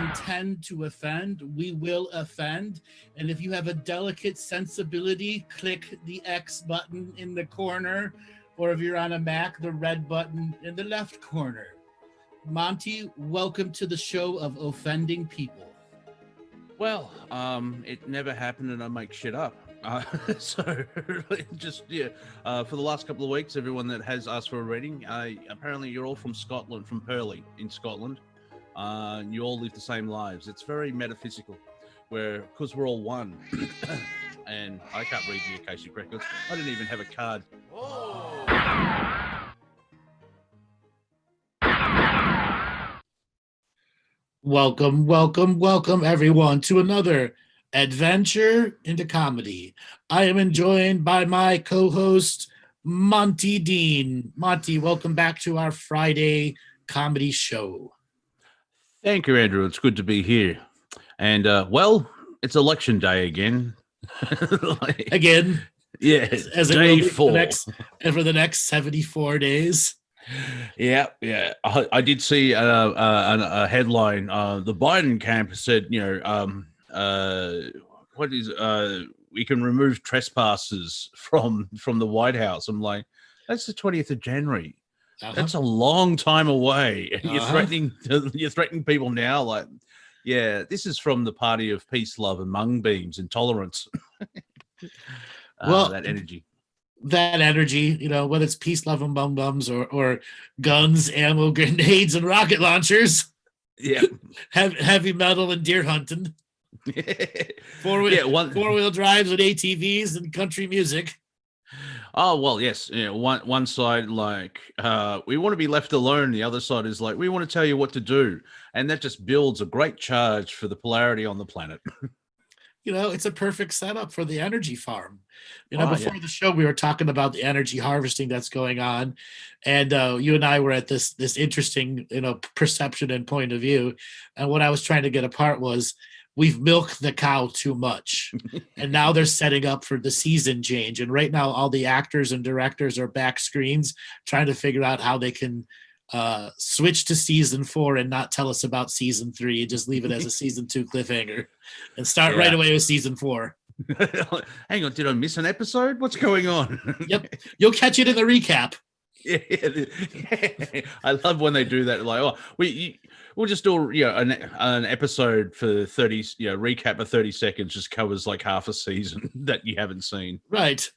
intend to offend, we will offend. And if you have a delicate sensibility, click the X button in the corner, or if you're on a Mac, the red button in the left corner. Monty, welcome to the show of offending people. Well, it never happened, and I make shit up. So just for the last couple of weeks, everyone that has asked for a reading, apparently you're all from Scotland, from Purley in Scotland. You all live the same lives. It's very metaphysical, because we're all one. And I can't read the Akashic Records. I didn't even have a card. Welcome, everyone, to another adventure into comedy. I am joined by my co-host, Monty Dean. Monty, welcome back to our Friday comedy show. Thank you, Andrew. It's good to be here. And, it's election day again. Again? Yeah, as day 4. For the next 74 days. Yeah. I did see a headline. The Biden camp said, we can remove trespassers from the White House. I'm like, that's the 20th of January. Uh-huh. That's a long time away. Uh-huh. You're threatening people now. Like, yeah, this is from the party of peace, love, and mung beans and tolerance. That energy. That energy, whether it's peace, love, and bum bums or guns, ammo, grenades, and rocket launchers. Yeah. Heavy metal and deer hunting. Four-wheel drives and ATVs and country music. Oh, well, yes. Yeah, one side, like, we want to be left alone. The other side is like, we want to tell you what to do. And that just builds a great charge for the polarity on the planet. It's a perfect setup for the energy farm. Before the show, we were talking about the energy harvesting that's going on. And you and I were at this interesting, perception and point of view. And what I was trying to get apart was we've milked the cow too much. And now they're setting up for the season change. And right now, all the actors and directors are back screens trying to figure out how they can switch to season 4 and not tell us about season 3 and just leave it as a season 2 cliffhanger and start right away with season 4. Hang on, did I miss an episode? What's going on? Yep, you'll catch it in the recap. Yeah. I love when they do that. Like, we'll just do an episode for 30, recap of 30 seconds just covers like half a season that you haven't seen. Right,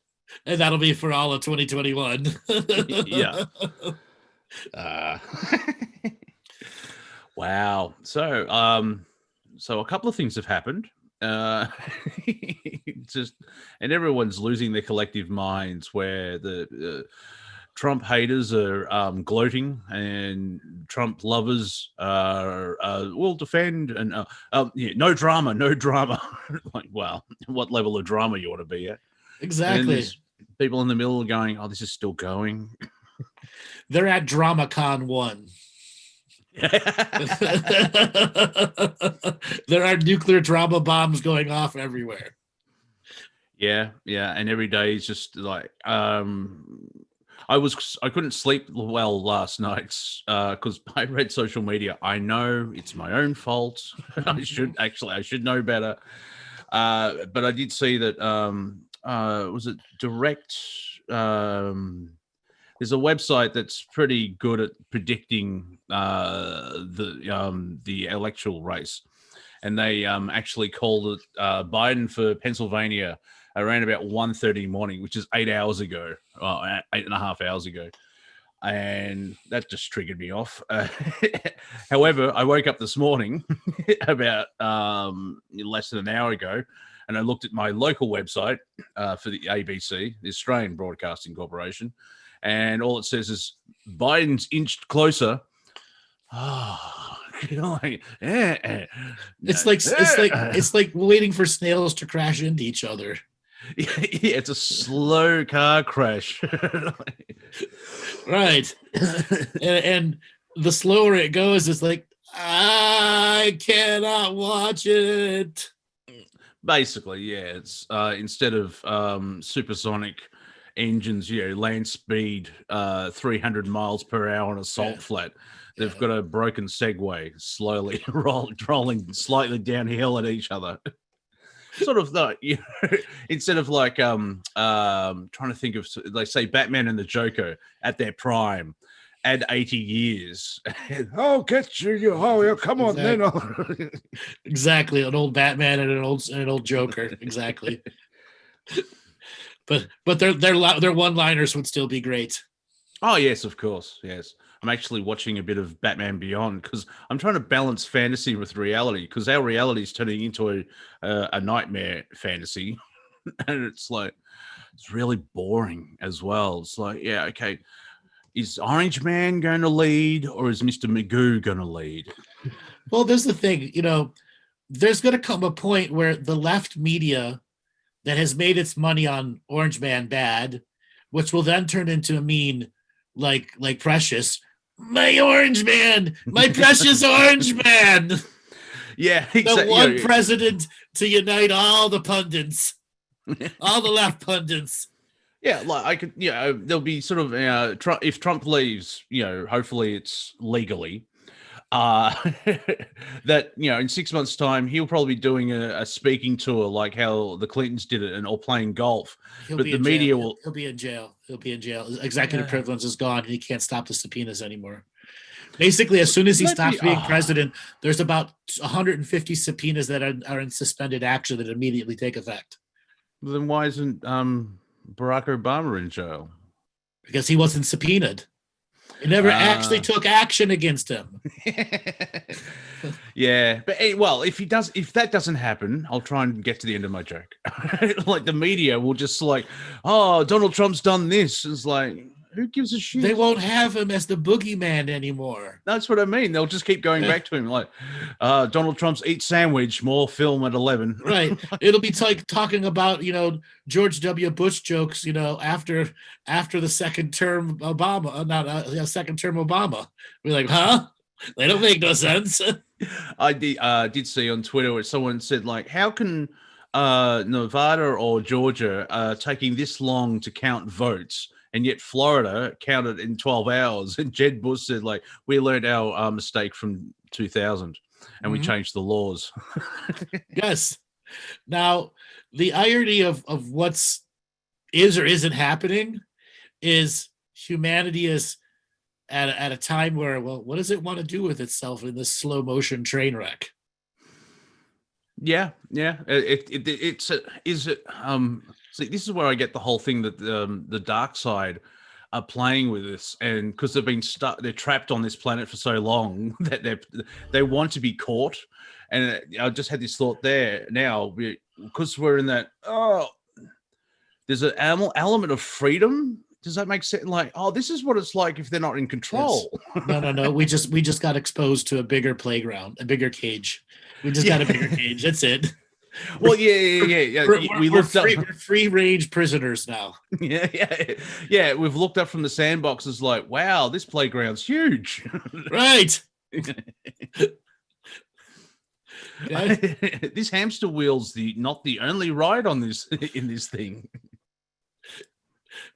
and that'll be for all of 2021. Yeah. Wow. So a couple of things have happened. And everyone's losing their collective minds where the Trump haters are gloating and Trump lovers will defend and no drama. Like, wow, what level of drama you want to be at? Exactly. People in the middle are going, oh, this is still going. They're at DramaCon 1. There are nuclear drama bombs going off everywhere. Yeah, and every day is just like I couldn't sleep well last night because I read social media. I know it's my own fault. I should know better. But I did see that was it Direct? There's a website that's pretty good at predicting the electoral race, and they actually called it Biden for Pennsylvania around about 1:30 morning, which is 8 hours ago, 8.5 hours ago, and that just triggered me off. However, I woke up this morning about less than an hour ago, and I looked at my local website for the ABC, the Australian Broadcasting Corporation. And all it says is Biden's inched closer. It's like waiting for snails to crash into each other. Yeah, it's a slow car crash. Right. and the slower it goes, it's like, I cannot watch it. Basically, yeah. It's instead of supersonic engines, land speed 300 miles per hour on a salt flat. they've got a broken Segway slowly rolling slightly downhill at each other. Sort of the, instead of like trying to think of, like, say Batman and the Joker at their prime, add 80 years. I'll get you. Oh, yeah, come on, then. Exactly, an old Batman and an old Joker. Exactly. but their one-liners would still be great. Oh yes, of course, yes. I'm actually watching a bit of Batman Beyond because I'm trying to balance fantasy with reality, because our reality is turning into a nightmare fantasy, and it's like it's really boring as well. It's like, yeah, okay, is Orange Man going to lead or is Mr. Magoo going to lead? Well, there's the thing, there's going to come a point where the left media that has made its money on Orange Man bad, which will then turn into a meme like Precious, my Orange Man, my precious Orange Man. Yeah, exactly. The one president to unite all the pundits, all the left pundits. Yeah, like I could, there'll be sort of if Trump leaves, hopefully it's legally. That in 6 months' time he'll probably be doing a speaking tour like how the Clintons did it, or playing golf. He'll be in jail. He'll be in jail. Executive privilege is gone, and he can't stop the subpoenas anymore. Basically, as soon as he stops being president, there's about 150 subpoenas that are in suspended action that immediately take effect. Then why isn't Barack Obama in jail? Because he wasn't subpoenaed. It never actually took action against him. Yeah, but well, if that doesn't happen, I'll try and get to the end of my joke. Like the media will just like, oh, Donald Trump's done this. It's like, who gives a shit? They won't have him as the boogeyman anymore. That's what I mean. They'll just keep going back to him, like Donald Trump's eat sandwich, more film at 11. Right. It'll be like talking about George W. Bush jokes. After the second term Obama, not second term Obama. We're like, huh? They don't make no sense. I did see on Twitter where someone said, like, how can Nevada or Georgia taking this long to count votes, and yet Florida counted in 12 hours? And Jed Bush said, like, we learned our mistake from 2000 and we changed the laws. Yes. Now, the irony of what's is or isn't happening is humanity is at a time where, well, what does it want to do with itself in this slow motion train wreck? Yeah. See, this is where I get the whole thing that the dark side are playing with this, and because they've been they're trapped on this planet for so long that they want to be caught. And I just had this thought there now, because we're in that. Oh, there's an element of freedom. Does that make sense? Like, oh, this is what it's like if they're not in control. Yes. No. We just got exposed to a bigger playground, a bigger cage. We just got a bigger cage. That's it. Well, yeah. We're free range prisoners now. Yeah. We've looked up from the sandboxes, like, wow, this playground's huge. Right. This hamster wheel's not the only ride on this in this thing.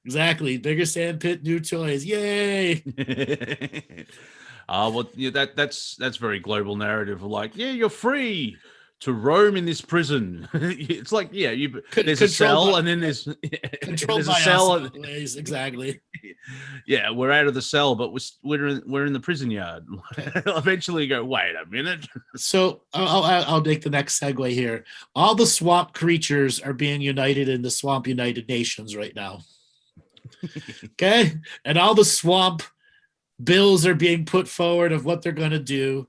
Exactly. Bigger sand pit, new toys. Yay. Well, yeah, that's very global narrative. Like, yeah, you're free to roam in this prison. It's like, yeah, there's a cell, and then there's a cell. Exactly. Yeah, we're out of the cell, but we're in the prison yard. Eventually, you go, wait a minute. So I'll make the next segue here. All the swamp creatures are being united in the Swamp United Nations right now. Okay, and all the swamp bills are being put forward of what they're going to do,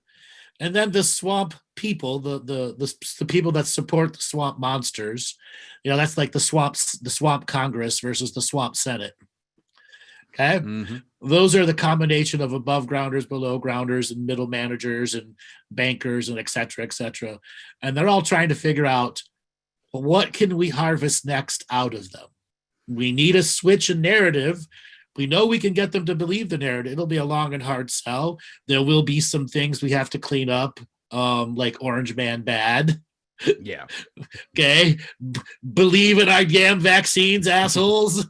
and then the swamp people, the people that support the swamp monsters, that's like the swamp Congress versus the swamp Senate. Okay, Those are the combination of above grounders, below grounders, and middle managers and bankers and et cetera, and they're all trying to figure out, well, what can we harvest next out of them. We need a switch in narrative. We know we can get them to believe the narrative. It'll be a long and hard sell. There will be some things we have to clean up, like Orange Man bad. Yeah. Okay. Believe in our damn vaccines, assholes.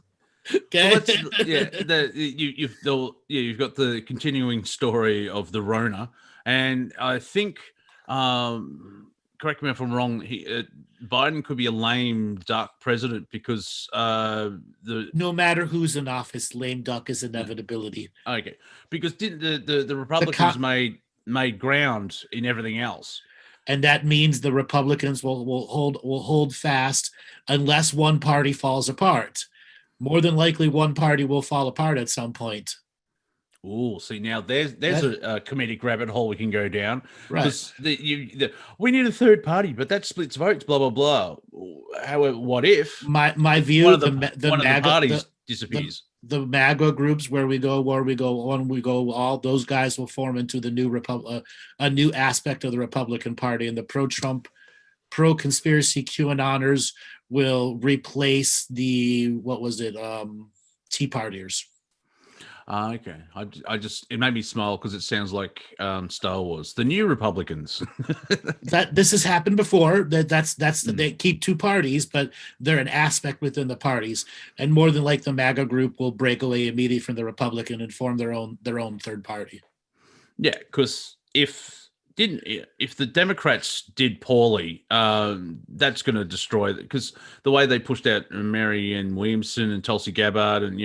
Okay. Well, that's you've got the continuing story of the Rona, and I think, correct me if I'm wrong, Biden could be a lame duck president because the No matter who's in office, lame duck is yeah, inevitability. okay, because didn't the The Republicans co- made ground in everything else. and that means the Republicans will hold fast unless one party falls apart. More than likely, one party will fall apart at some point. Oh, see now there's Okay? a comedic rabbit hole we can go down Right. because we need a third party, but that splits votes. Blah blah blah. However, what if My view, one of the parties the disappears? the MAGA groups where we go, all those guys will form into the new a new aspect of the Republican Party, and the pro-Trump, pro-conspiracy QAnoners will replace the what was it, Tea Partiers. Okay, I just it made me smile because it sounds like Star Wars, the new Republicans. That this has happened before. That's Mm. they keep two parties, but they're an aspect within the parties, and more than like the MAGA group will break away immediately from the Republican and form their own third party. Yeah, because if the Democrats did poorly, that's going to destroy it. Because the way they pushed out Marianne Williamson and Tulsi Gabbard, and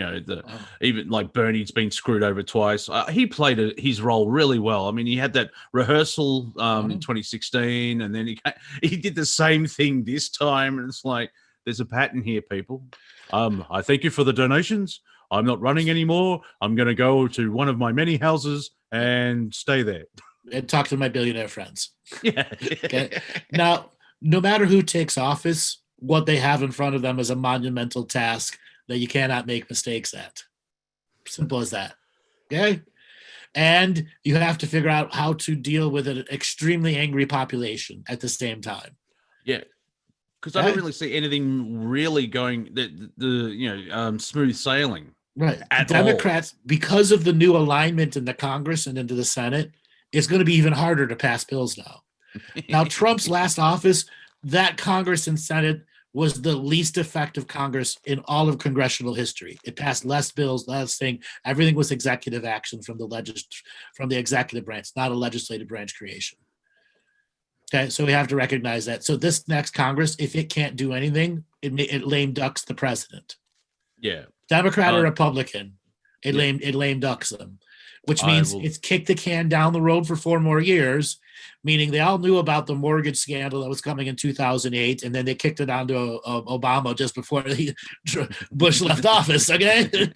even like Bernie's been screwed over twice. He played his role really well. I mean, he had that rehearsal in 2016, and then he did the same thing this time, and it's like there's a pattern here, people. I thank you for the donations. I'm not running anymore. I'm going to go to one of my many houses and stay there. And talk to my billionaire friends. Yeah. Okay. Now, no matter who takes office, what they have in front of them is a monumental task that you cannot make mistakes at. Simple as that. Okay. And you have to figure out how to deal with an extremely angry population at the same time. Yeah. Because I don't really see anything really going smooth sailing. Right. At The Democrats, because of the new alignment in the Congress and into the Senate, it's going to be even harder to pass bills now. Now, Trump's last office, that Congress and Senate was the least effective Congress in all of congressional history. It passed less bills, less thing. Everything was executive action from the executive branch, not a legislative branch creation. Okay, so we have to recognize that. So this next Congress, if it can't do anything, it lame ducks the president. Yeah. Democrat or Republican, it lame ducks them, which means it's kicked the can down the road for 4 more years, meaning they all knew about the mortgage scandal that was coming in 2008, and then they kicked it down to Obama just before Bush left office, okay?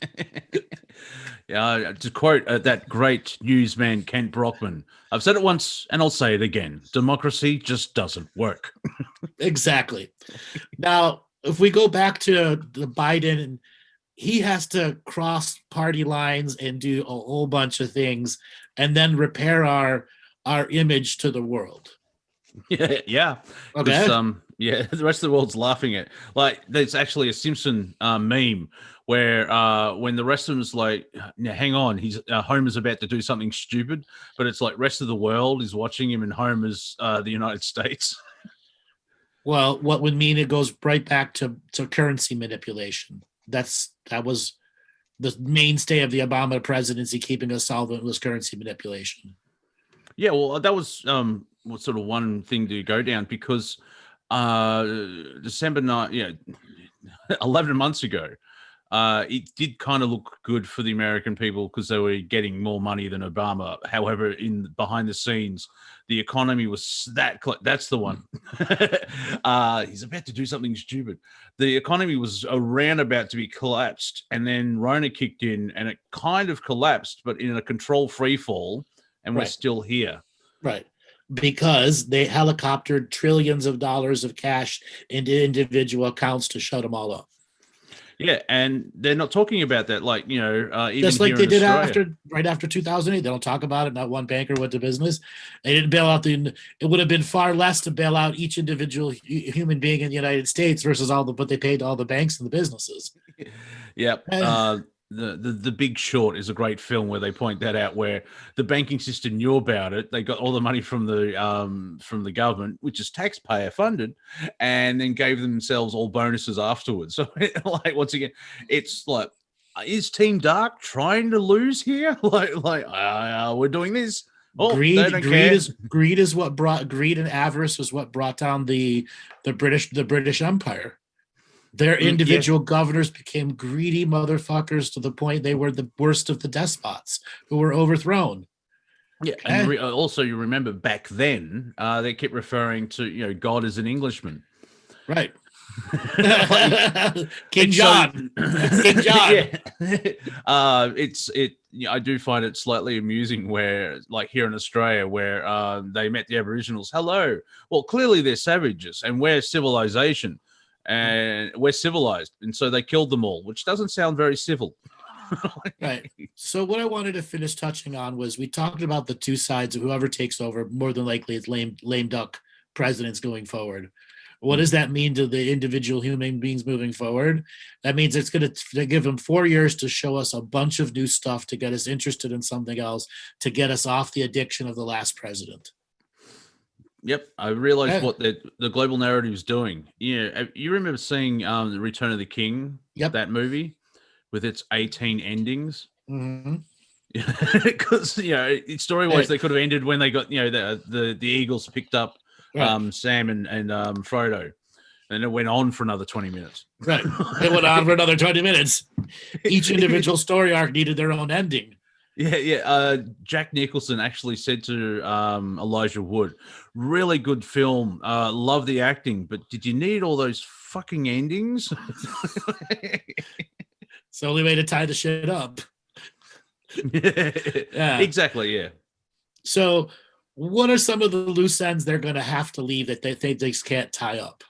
Yeah, to quote that great newsman, Kent Brockman, I've said it once and I'll say it again. Democracy just doesn't work. Exactly. Now, if we go back to the Biden, and he has to cross party lines and do a whole bunch of things and then repair our image to the world. Yeah. Okay. The rest of the world's laughing at. Like, there's actually a Simpson meme where when the rest of them's like, hang on, he's Homer's about to do something stupid, but it's like rest of the world is watching him, and Homer's the United States. Well, what would mean it goes right back to currency manipulation. That was the mainstay of the Obama presidency, keeping us solvent, was currency manipulation. Yeah, well, that was sort of one thing to go down because December 9, 11 months ago, it did kind of look good for the American people because they were getting more money than Obama. However, in behind the scenes, the economy was that's the one. He's about to do something stupid. The economy was around about to be collapsed, and then Rona kicked in, and it kind of collapsed, but in a controlled free fall, and we're still here. Right. Because they helicoptered trillions of dollars of cash into individual accounts to shut them all up. Yeah, and they're not talking about that, like, even just like they did Australia. right after 2008. They don't talk about it. Not one banker went to business. They didn't bail out it would have been far less to bail out each individual human being in the United States versus what they paid to all the banks and the businesses. Yeah. the Big Short is a great film where they point that out, where the banking system knew about it. They got all the money from the government, which is taxpayer funded, and then gave themselves all bonuses afterwards. So like once again, it's like, is Team Dark trying to lose here? We're doing this. Oh, they don't care. Greed is what brought greed, and avarice was what brought down the British Empire. Their individual governors became greedy motherfuckers to the point they were the worst of the despots who were overthrown. Yeah, and also you remember back then they kept referring to God as an Englishman, right? King John, King John. Yeah. I do find it slightly amusing where, like here in Australia, where they met the Aboriginals. Hello, well, clearly they're savages, and we're civilization. And we're civilized, and so they killed them all, which doesn't sound very civil. Right. So what I wanted to finish touching on was, we talked about the two sides of whoever takes over. More than likely, it's lame duck presidents going forward. What does that mean to the individual human beings moving forward? That means it's going to give them 4 years to show us a bunch of new stuff to get us interested in something else, to get us off the addiction of the last president. Yep, I realized what the global narrative is doing. Yeah, you remember seeing the Return of the King? Yep, that movie with its 18 endings. Mm-hmm. Because story-wise, they could have ended when they got the Eagles picked up Sam and Frodo, and it went on for another 20 minutes. Right, it went on for another 20 minutes. Each individual story arc needed their own ending. Yeah. Jack Nicholson actually said to Elijah Wood, really good film. Love the acting, but did you need all those fucking endings? It's the only way to tie the shit up. Yeah. Exactly, yeah. So what are some of the loose ends they're going to have to leave that they just can't tie up?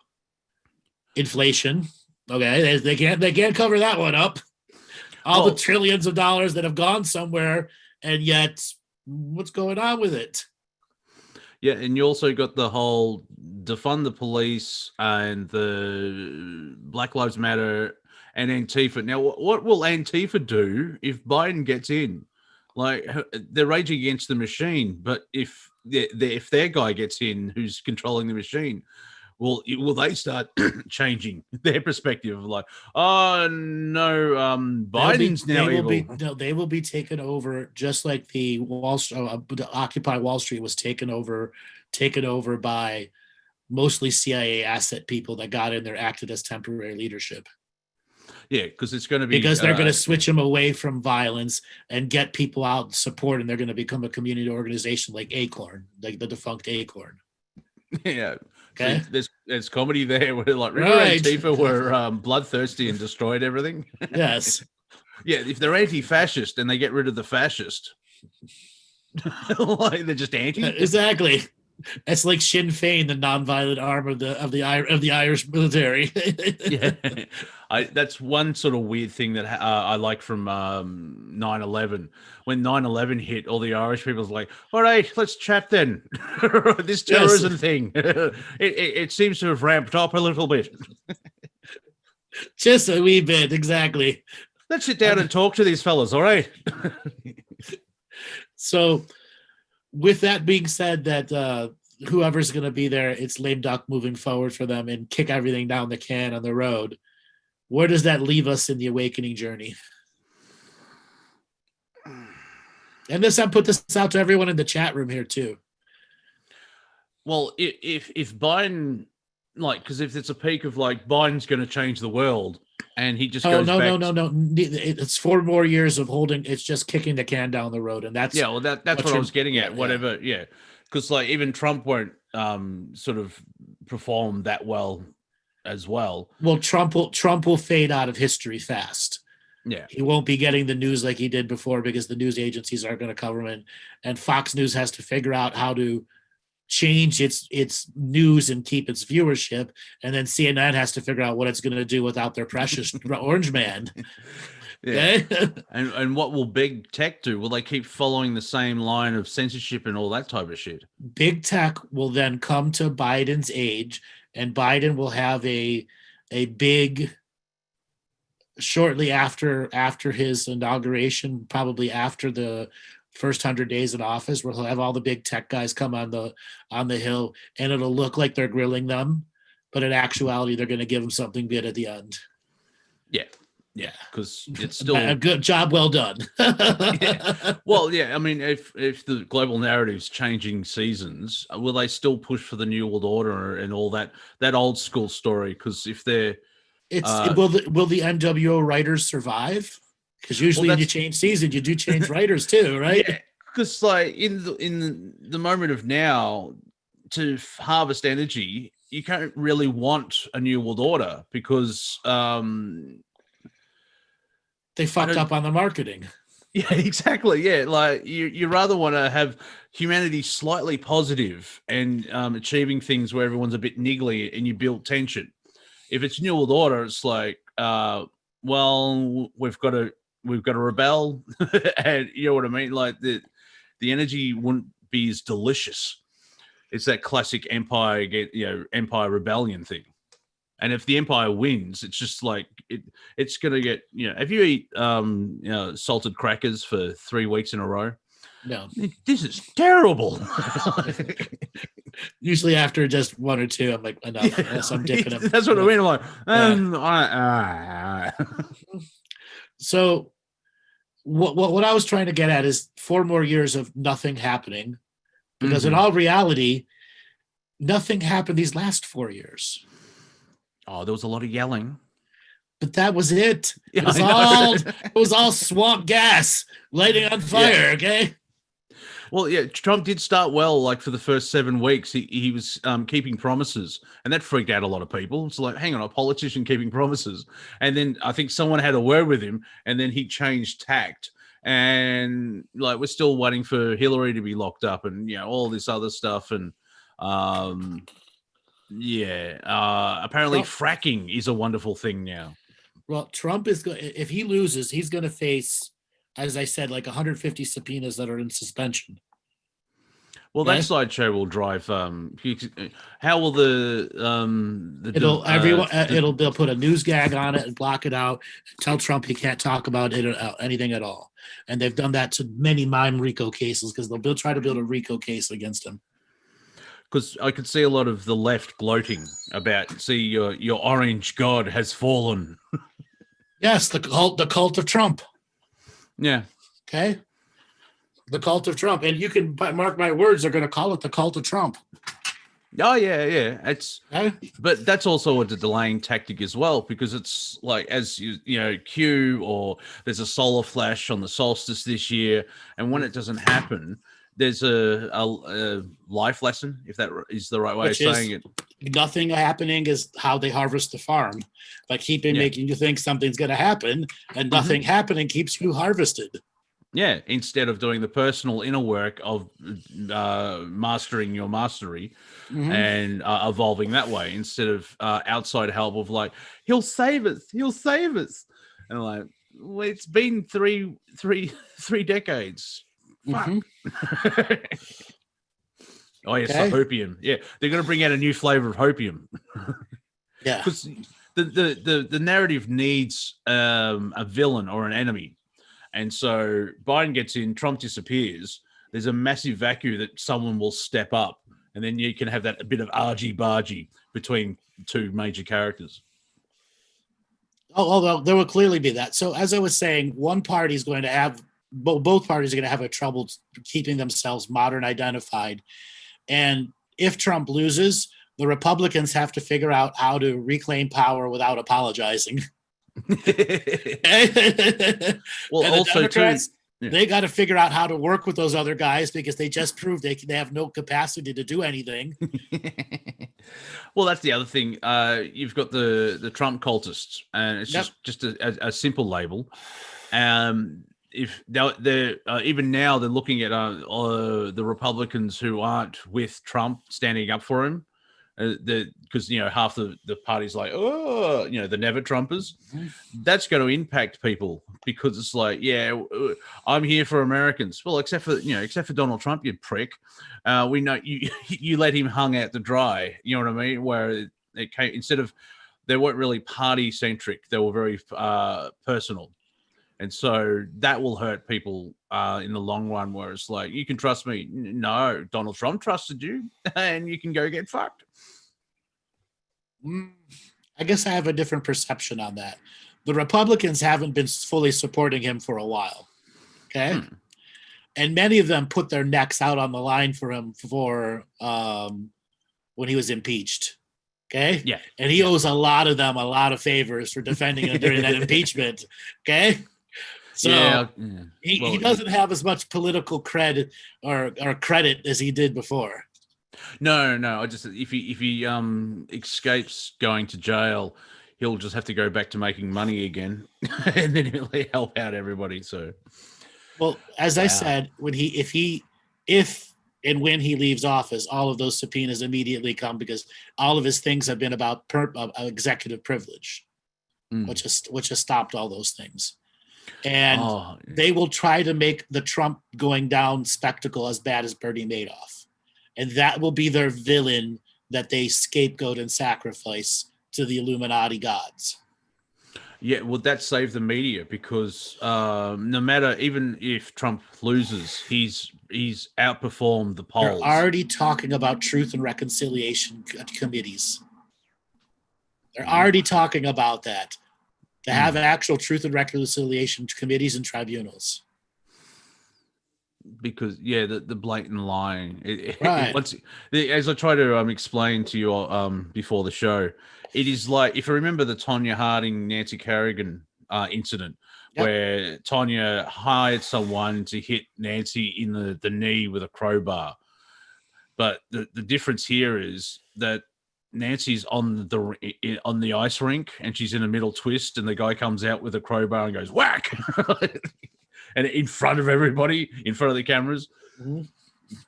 Inflation. Okay, they can't cover that one up. The trillions of dollars that have gone somewhere, and yet what's going on with it? Yeah, and you also got the whole defund the police and the Black Lives Matter and Antifa. Now, what will Antifa do if Biden gets in? Like, they're raging against the machine, but if their guy gets in, who's controlling the machine, will they start changing their perspective of like, oh no, Biden's now evil? They will be taken over, just like the Occupy Wall Street was taken over by mostly CIA asset people that got in there, acted as temporary leadership. Yeah, because it's going to be they're going to switch them away from violence and get people out support, and they're going to become a community organization like Acorn, like the defunct Acorn. Yeah. Okay. So there's comedy there where, like, remember Antifa were bloodthirsty and destroyed everything? Yes. Yeah, if they're anti-fascist and they get rid of the fascist, like they're just anti. Exactly. It's like Sinn Féin, the nonviolent arm of the Irish military. Yeah, that's one sort of weird thing that I like from 9/11. When 9/11 hit, all the Irish people was like, "All right, let's chat then." This terrorism thing, it seems to have ramped up a little bit. Just a wee bit, exactly. Let's sit down and talk to these fellas. All right. So, with that being said, that whoever's going to be there, it's lame duck moving forward for them and kick everything down the can on the road. Where does that leave us in the awakening journey? And I put this out to everyone in the chat room here too. Well, if Biden, like, because if it's a peak of like Biden's going to change the world, and he just goes no. It's 4 more years of holding. It's just kicking the can down the road, and that's that's what I was getting at. Whatever, yeah. Because like even Trump won't sort of perform that well as well. Well, Trump will fade out of history fast. Yeah, he won't be getting the news like he did before because the news agencies aren't going to cover him, and Fox News has to figure out how to change its news and keep its viewership, and then CNN has to figure out what it's going to do without their precious orange man. Yeah. Okay? and what will big tech do? Will they keep following the same line of censorship and all that type of shit? Big tech will then come to Biden's age, and Biden will have a big shortly after his inauguration, probably after the first 100 days in office, where he'll have all the big tech guys come on the hill, and it'll look like they're grilling them, but in actuality, they're going to give them something good at the end. Yeah, because it's still a good job, well done. Yeah. Well, yeah. I mean, if the global narrative's changing seasons, will they still push for the New World Order and all that old school story? Because if they're will the NWO writers survive? Because usually when you change season, you do change writers too, right? Yeah, because like in the moment of now, to harvest energy, you can't really want a New World Order because they fucked up on the marketing. Yeah, exactly. Yeah, like you rather want to have humanity slightly positive and achieving things where everyone's a bit niggly and you build tension. If it's New World Order, it's like, well, we've got to rebel, and you know what I mean. Like the energy wouldn't be as delicious. It's that classic empire rebellion thing. And if the Empire wins, it's just like it's gonna get, if you eat salted crackers for 3 weeks in a row, no, this is terrible. Usually after just one or two, I'm like, enough. Unless I'm dipping them. That's what I mean. I'm like, So what I was trying to get at is 4 more years of nothing happening, because in all reality, nothing happened these last 4 years. Oh, there was a lot of yelling. But that was it. It was all swamp gas lighting on fire, okay? Well, yeah, Trump did start well. Like for the first 7 weeks, he was keeping promises, and that freaked out a lot of people. It's like, hang on, a politician keeping promises. And then I think someone had a word with him, and then he changed tact. And like we're still waiting for Hillary to be locked up, and all this other stuff. And apparently fracking is a wonderful thing now. Well, Trump is going. If he loses, he's going to face, as I said, like 150 subpoenas that are in suspension. Well, that sideshow will drive. How will they'll put a news gag on it and block it out. Tell Trump he can't talk about it or anything at all. And they've done that to many mime RICO cases, because they'll try to build a RICO case against him. Because I could see a lot of the left gloating about, see, your orange god has fallen. Yes, the cult of Trump. Yeah. Okay. The cult of Trump. And you can mark my words, they're going to call it the cult of Trump. Oh, yeah. But that's also a delaying tactic as well, because it's like, as Q, or there's a solar flash on the solstice this year, and when it doesn't happen, there's a life lesson, if that is the right way of saying it. Nothing happening is how they harvest the farm. By making you think something's going to happen, and nothing happening keeps you harvested. Yeah, instead of doing the personal inner work of mastering your mastery and evolving that way, instead of outside help of like, he'll save us. And like, well, it's been three decades. Fuck. Oh, yes, the hopium. Yeah, they're going to bring out a new flavor of hopium. Yeah, because the narrative needs a villain or an enemy, and so Biden gets in, Trump disappears. There's a massive vacuum that someone will step up, and then you can have that a bit of argy-bargy between two major characters. Although there will clearly be that. So as I was saying, one party is going to have. Both parties are going to have a trouble keeping themselves modern identified. And if Trump loses, the Republicans have to figure out how to reclaim power without apologizing. Well, and also Democrats, they got to figure out how to work with those other guys, because they just proved they have no capacity to do anything. Well, that's the other thing. You've got the Trump cultists, and it's just a simple label. If they're even now they're looking at the Republicans who aren't with Trump standing up for him, because half the party's like, the never Trumpers. That's going to impact people, because it's like, I'm here for Americans. Well, except for Donald Trump, you prick. We know you let him hung out to dry. You know what I mean? Where it came, instead of they weren't really party centric. They were very personal. And so that will hurt people in the long run, where it's like, you can trust me. No, Donald Trump trusted you, and you can go get fucked. I guess I have a different perception on that. The Republicans haven't been fully supporting him for a while. Okay. And many of them put their necks out on the line for him for when he was impeached. Okay. Yeah. And he owes a lot of them a lot of favors for defending him during that impeachment. Okay. So he doesn't have as much political credit or credit as he did before. No. I just, if he escapes going to jail, he'll just have to go back to making money again, and then he'll help out everybody. So, well, as I said, if and when he leaves office, all of those subpoenas immediately come, because all of his things have been about executive privilege, which has stopped all those things. And they will try to make the Trump going down spectacle as bad as Bernie Madoff. And that will be their villain that they scapegoat and sacrifice to the Illuminati gods. Yeah, well, that saved the media, because no matter, even if Trump loses, he's outperformed the polls. They're already talking about truth and reconciliation committees. They're already talking about that. To have actual truth and reconciliation committees and tribunals. Because the blatant lying. Right. As I try to explain to you before the show, it is like, if you remember the Tonya Harding, Nancy Kerrigan incident, where Tonya hired someone to hit Nancy in the knee with a crowbar. But the difference here is that Nancy's on the ice rink, and she's in a middle twist, and the guy comes out with a crowbar and goes whack, and in front of everybody, in front of the cameras.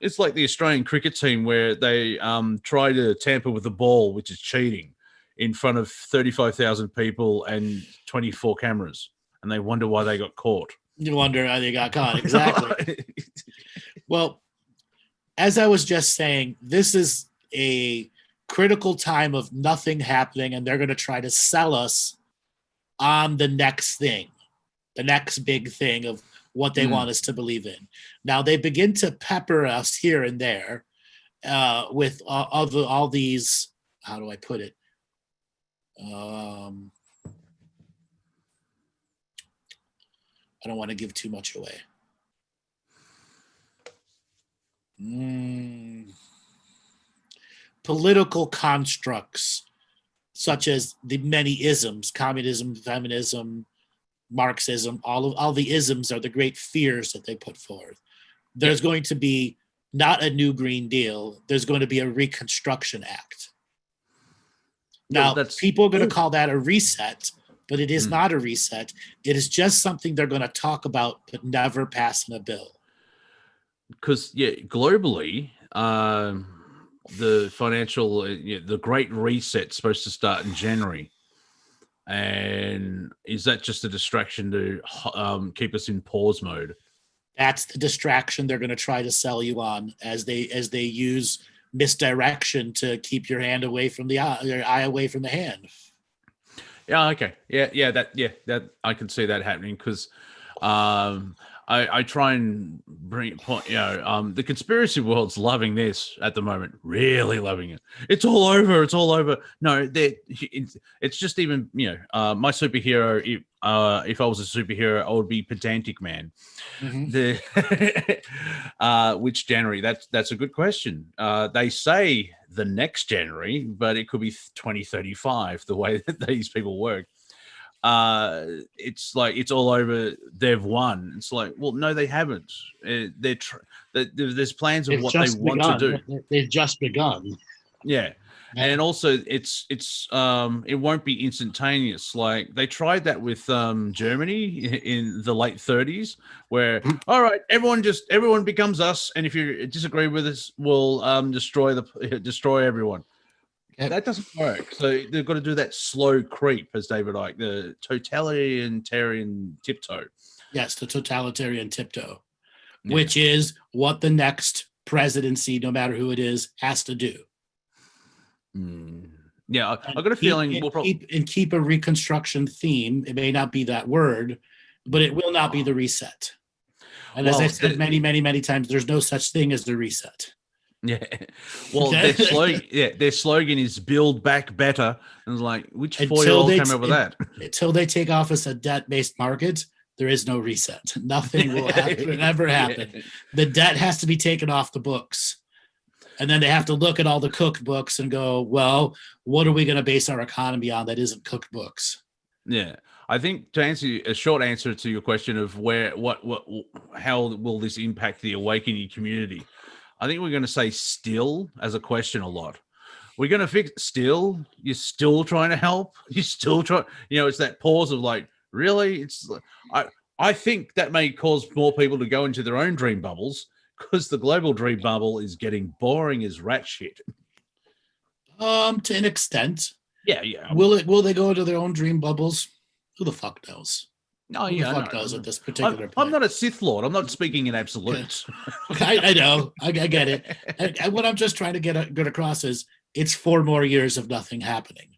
It's like the Australian cricket team, where they try to tamper with the ball, which is cheating, in front of 35,000 people and 24 cameras, and they wonder why they got caught. You wonder how they got caught. Exactly. Well, as I was just saying, this is a critical time of nothing happening, and they're going to try to sell us on the next thing, the next big thing of what they want us to believe in. Now, they begin to pepper us here and there with all these, how do I put it? I don't want to give too much away. Political constructs, such as the many isms, communism, feminism, Marxism, all the isms are the great fears that they put forth. There's going to be not a new Green Deal. There's going to be a Reconstruction Act. Now, people are going to call that a reset, but it is not a reset. It is just something they're going to talk about, but never pass in a bill. Because, globally, the financial, the Great Reset is supposed to start in January. And is that just a distraction to keep us in pause mode? That's the distraction they're going to try to sell you on, as they use misdirection to keep your hand away from the eye, your eye away from the hand. Yeah. Okay. Yeah. That I can see that happening, because I try and bring point. The conspiracy world's loving this at the moment, really loving it. It's all over. It's all over. No, it's just even my superhero. If I was a superhero, I would be Pedantic Man. Which January? That's a good question. They say the next January, but it could be 2035. The way that these people work. It's like it's all over. They've won. It's like, well, no, they haven't. There's plans of what they want to do. They've just begun. Yeah. And also it won't be instantaneous. Like they tried that with Germany in the late 30s, where all right, everyone becomes us, and if you disagree with us, we'll destroy everyone. That doesn't work. So they've got to do that slow creep, as David Icke, the totalitarian tiptoe. Yes, the totalitarian tiptoe, which is what the next presidency, no matter who it is, has to do. Yeah, I and got a feeling we'll probably. keep a reconstruction theme. It may not be that word, but it will not be the reset. And as I've Well, said many, many, many times, there's no such thing as the reset. yeah. Well, Okay? their slogan is "Build Back Better," and it's like, which until 4-year-old they came up with that? until they take office a debt-based market, there is no reset. Nothing will happen, ever happen. Yeah. The debt has to be taken off the books. And then they have to look at all the cookbooks and go, well, what are we going to base our economy on that isn't cookbooks? Yeah, I think to answer a short answer to your question of how will this impact the awakening community, I think we're going to say still as a question a lot. We're going to fix still. You're still trying to help. You're still trying. It's that pause of like, really? I think that may cause more people to go into their own dream bubbles because the global dream bubble is getting boring as rat shit. To an extent. Yeah, yeah. Will they go into their own dream bubbles? Who the fuck knows? Oh, Who yeah, the fuck no. knows at this particular I'm point? not a Sith Lord. I'm not speaking in absolutes. I know. I get it. And what I'm just trying to get across is it's 4 more years of nothing happening.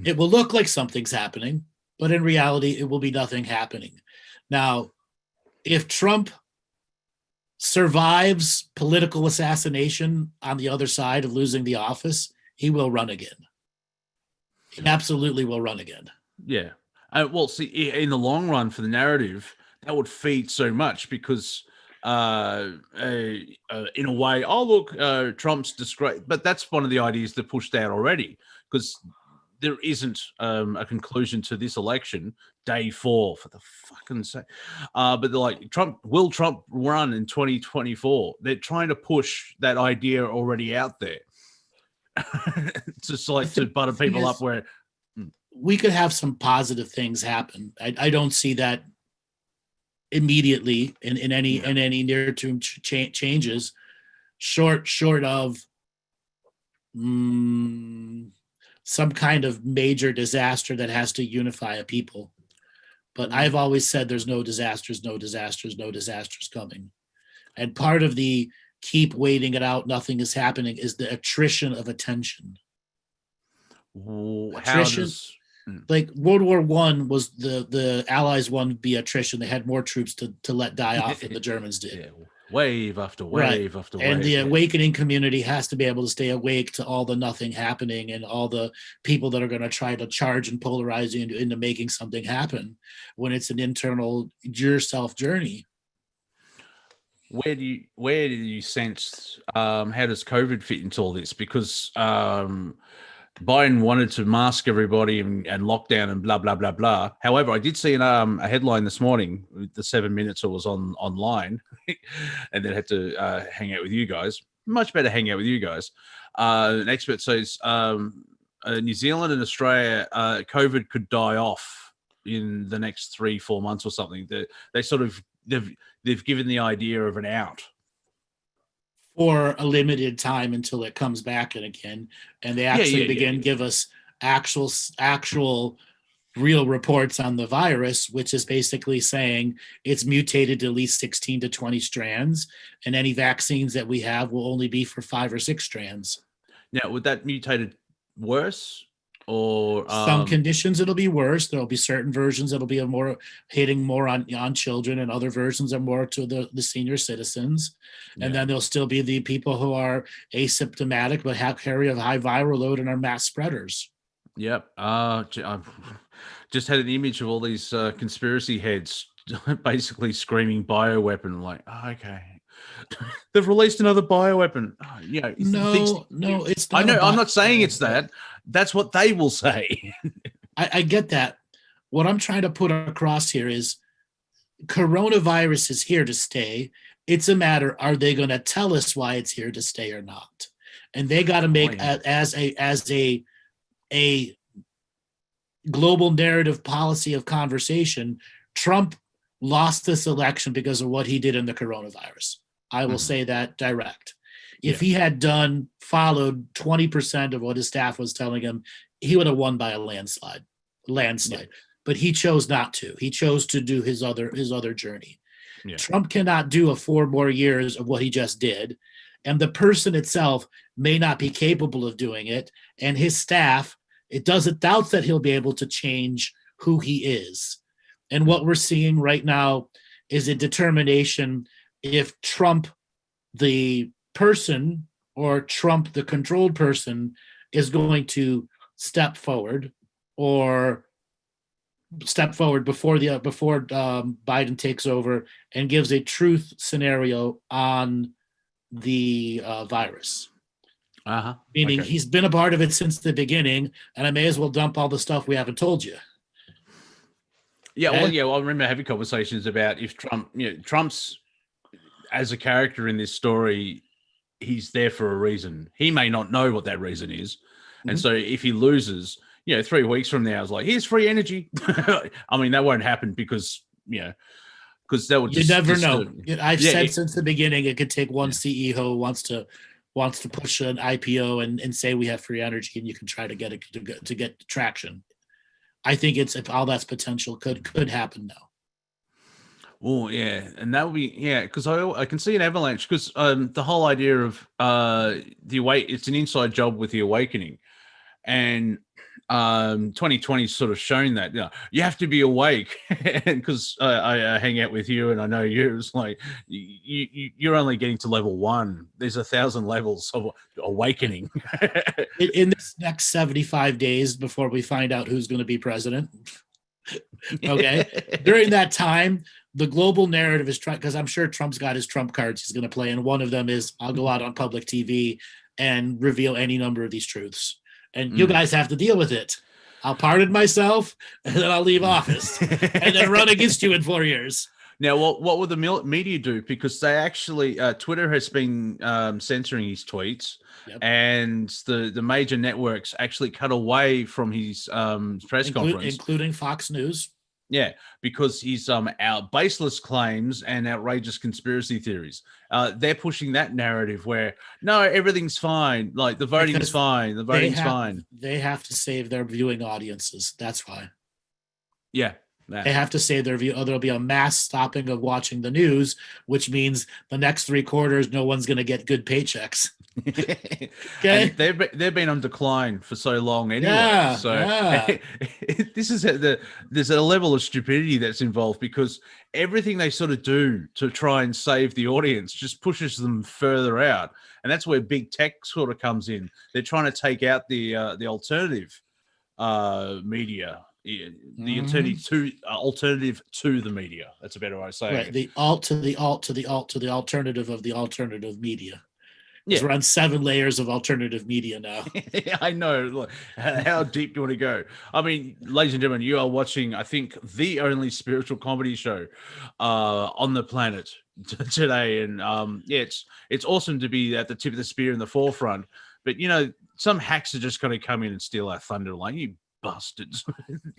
It will look like something's happening, but in reality, it will be nothing happening. Now, if Trump survives political assassination on the other side of losing the office, he will run again. He absolutely will run again. Yeah. Well, see, in the long run for the narrative, that would feed so much because, in a way, oh, look, Trump's disgrace. But that's one of the ideas that pushed out already because there isn't a conclusion to this election, day 4, for the fucking sake. But they're like, will Trump run in 2024? They're trying to push that idea already out there. Just like to butter people up where we could have some positive things happen. I don't see that immediately in any near term changes, short of some kind of major disaster that has to unify a people. But I've always said there's no disasters coming. And part of the keep waiting it out, nothing is happening, is the attrition of attention. Attrition. Like World War One was the Allies won via attrition. They had more troops to let die off than the Germans did. Yeah. Wave after wave after wave. And the awakening community has to be able to stay awake to all the nothing happening and all the people that are going to try to charge and polarize you into making something happen when it's an internal yourself journey. Where do you sense how does COVID fit into all this? Because Biden wanted to mask everybody and lockdown and blah, blah, blah, blah. However, I did see a headline this morning, the 7 minutes I was online and then had to hang out with you guys. Much better hang out with you guys. An expert says New Zealand and Australia, COVID could die off in the next 3-4 months or something. They sort of, they've given the idea of an out. For a limited time until it comes back again, and they actually give us actual real reports on the virus, which is basically saying it's mutated to at least 16 to 20 strands, and any vaccines that we have will only be for 5 or 6 strands. Now, would that mutated worse? Or some conditions it'll be worse. There'll be certain versions that'll be hitting more on children, and other versions are more to the senior citizens. And then there'll still be the people who are asymptomatic but carry a high viral load and are mass spreaders. Yep. I've just had an image of all these conspiracy heads basically screaming bioweapon, like, oh, okay. They've released another bioweapon. Oh, no, it's not. I know. I'm not saying it's that. That's what they will say. I get that. What I'm trying to put across here is coronavirus is here to stay. It's a matter, are they going to tell us why it's here to stay or not? And they got to make as a global narrative policy of conversation. Trump lost this election because of what he did in the coronavirus. I will say that direct. If he had followed 20% of what his staff was telling him, he would have won by a landslide. But he chose not to. He chose to do his other journey. Trump cannot do 4 more years of what he just did and the person itself may not be capable of doing it, and his staff, it doesn't doubt that he'll be able to change who he is. And what we're seeing right now is a determination if Trump, the person, or Trump, the controlled person, is going to step forward or step forward before Biden takes over and gives a truth scenario on the virus. Meaning he's been a part of it since the beginning, and I may as well dump all the stuff we haven't told you. Yeah, well, I remember having conversations about if Trump, Trump's as a character in this story, he's there for a reason. He may not know what that reason is. And so if he loses, 3 weeks from now, it's like, here's free energy. I mean, that won't happen because that would just... You never know. I've said since the beginning, it could take one CEO who wants to push an IPO and say we have free energy, and you can try to get it to get traction. I think all that's potential could happen now. Oh yeah, and that would be because I can see an avalanche because the whole idea of it's an inside job with the awakening, and 2020 sort of shown that you have to be awake, and because I hang out with you and I know you, it's like you're only getting to level 1. There's 1,000 levels of awakening. In this next 75 days before we find out who's going to be president. Okay, during that time, the global narrative is trying, because I'm sure Trump's got his Trump cards he's going to play, and one of them is I'll go out on public TV and reveal any number of these truths, and you guys have to deal with it. I'll pardon myself, and then I'll leave office, and then run against you in 4 years. Now, what will the media do? Because they actually, Twitter has been censoring his tweets, and the major networks actually cut away from his press conference, including Fox News. Yeah, because he's out baseless claims and outrageous conspiracy theories. They're pushing that narrative where no, everything's fine, like the voting's fine, the voting's fine. They have to save their viewing audiences. That's why. Yeah. They have to save their view. There'll be a mass stopping of watching the news, which means the next 3 quarters, no one's going to get good paychecks. Okay, and they've been on decline for so long anyway. This is there's a level of stupidity that's involved because everything they sort of do to try and save the audience just pushes them further out, and that's where big tech sort of comes in. They're trying to take out the alternative media. The alternative to the media. That's a better way of saying it. The alt to the alt to the alt to the alternative of the alternative media. Yeah. We're on 7 layers of alternative media now. I know. How deep do you want to go? I mean, ladies and gentlemen, you are watching, I think, the only spiritual comedy show on the planet today. And it's awesome to be at the tip of the spear in the forefront. But, some hacks are just going to come in and steal our thunder. Like, you bastards.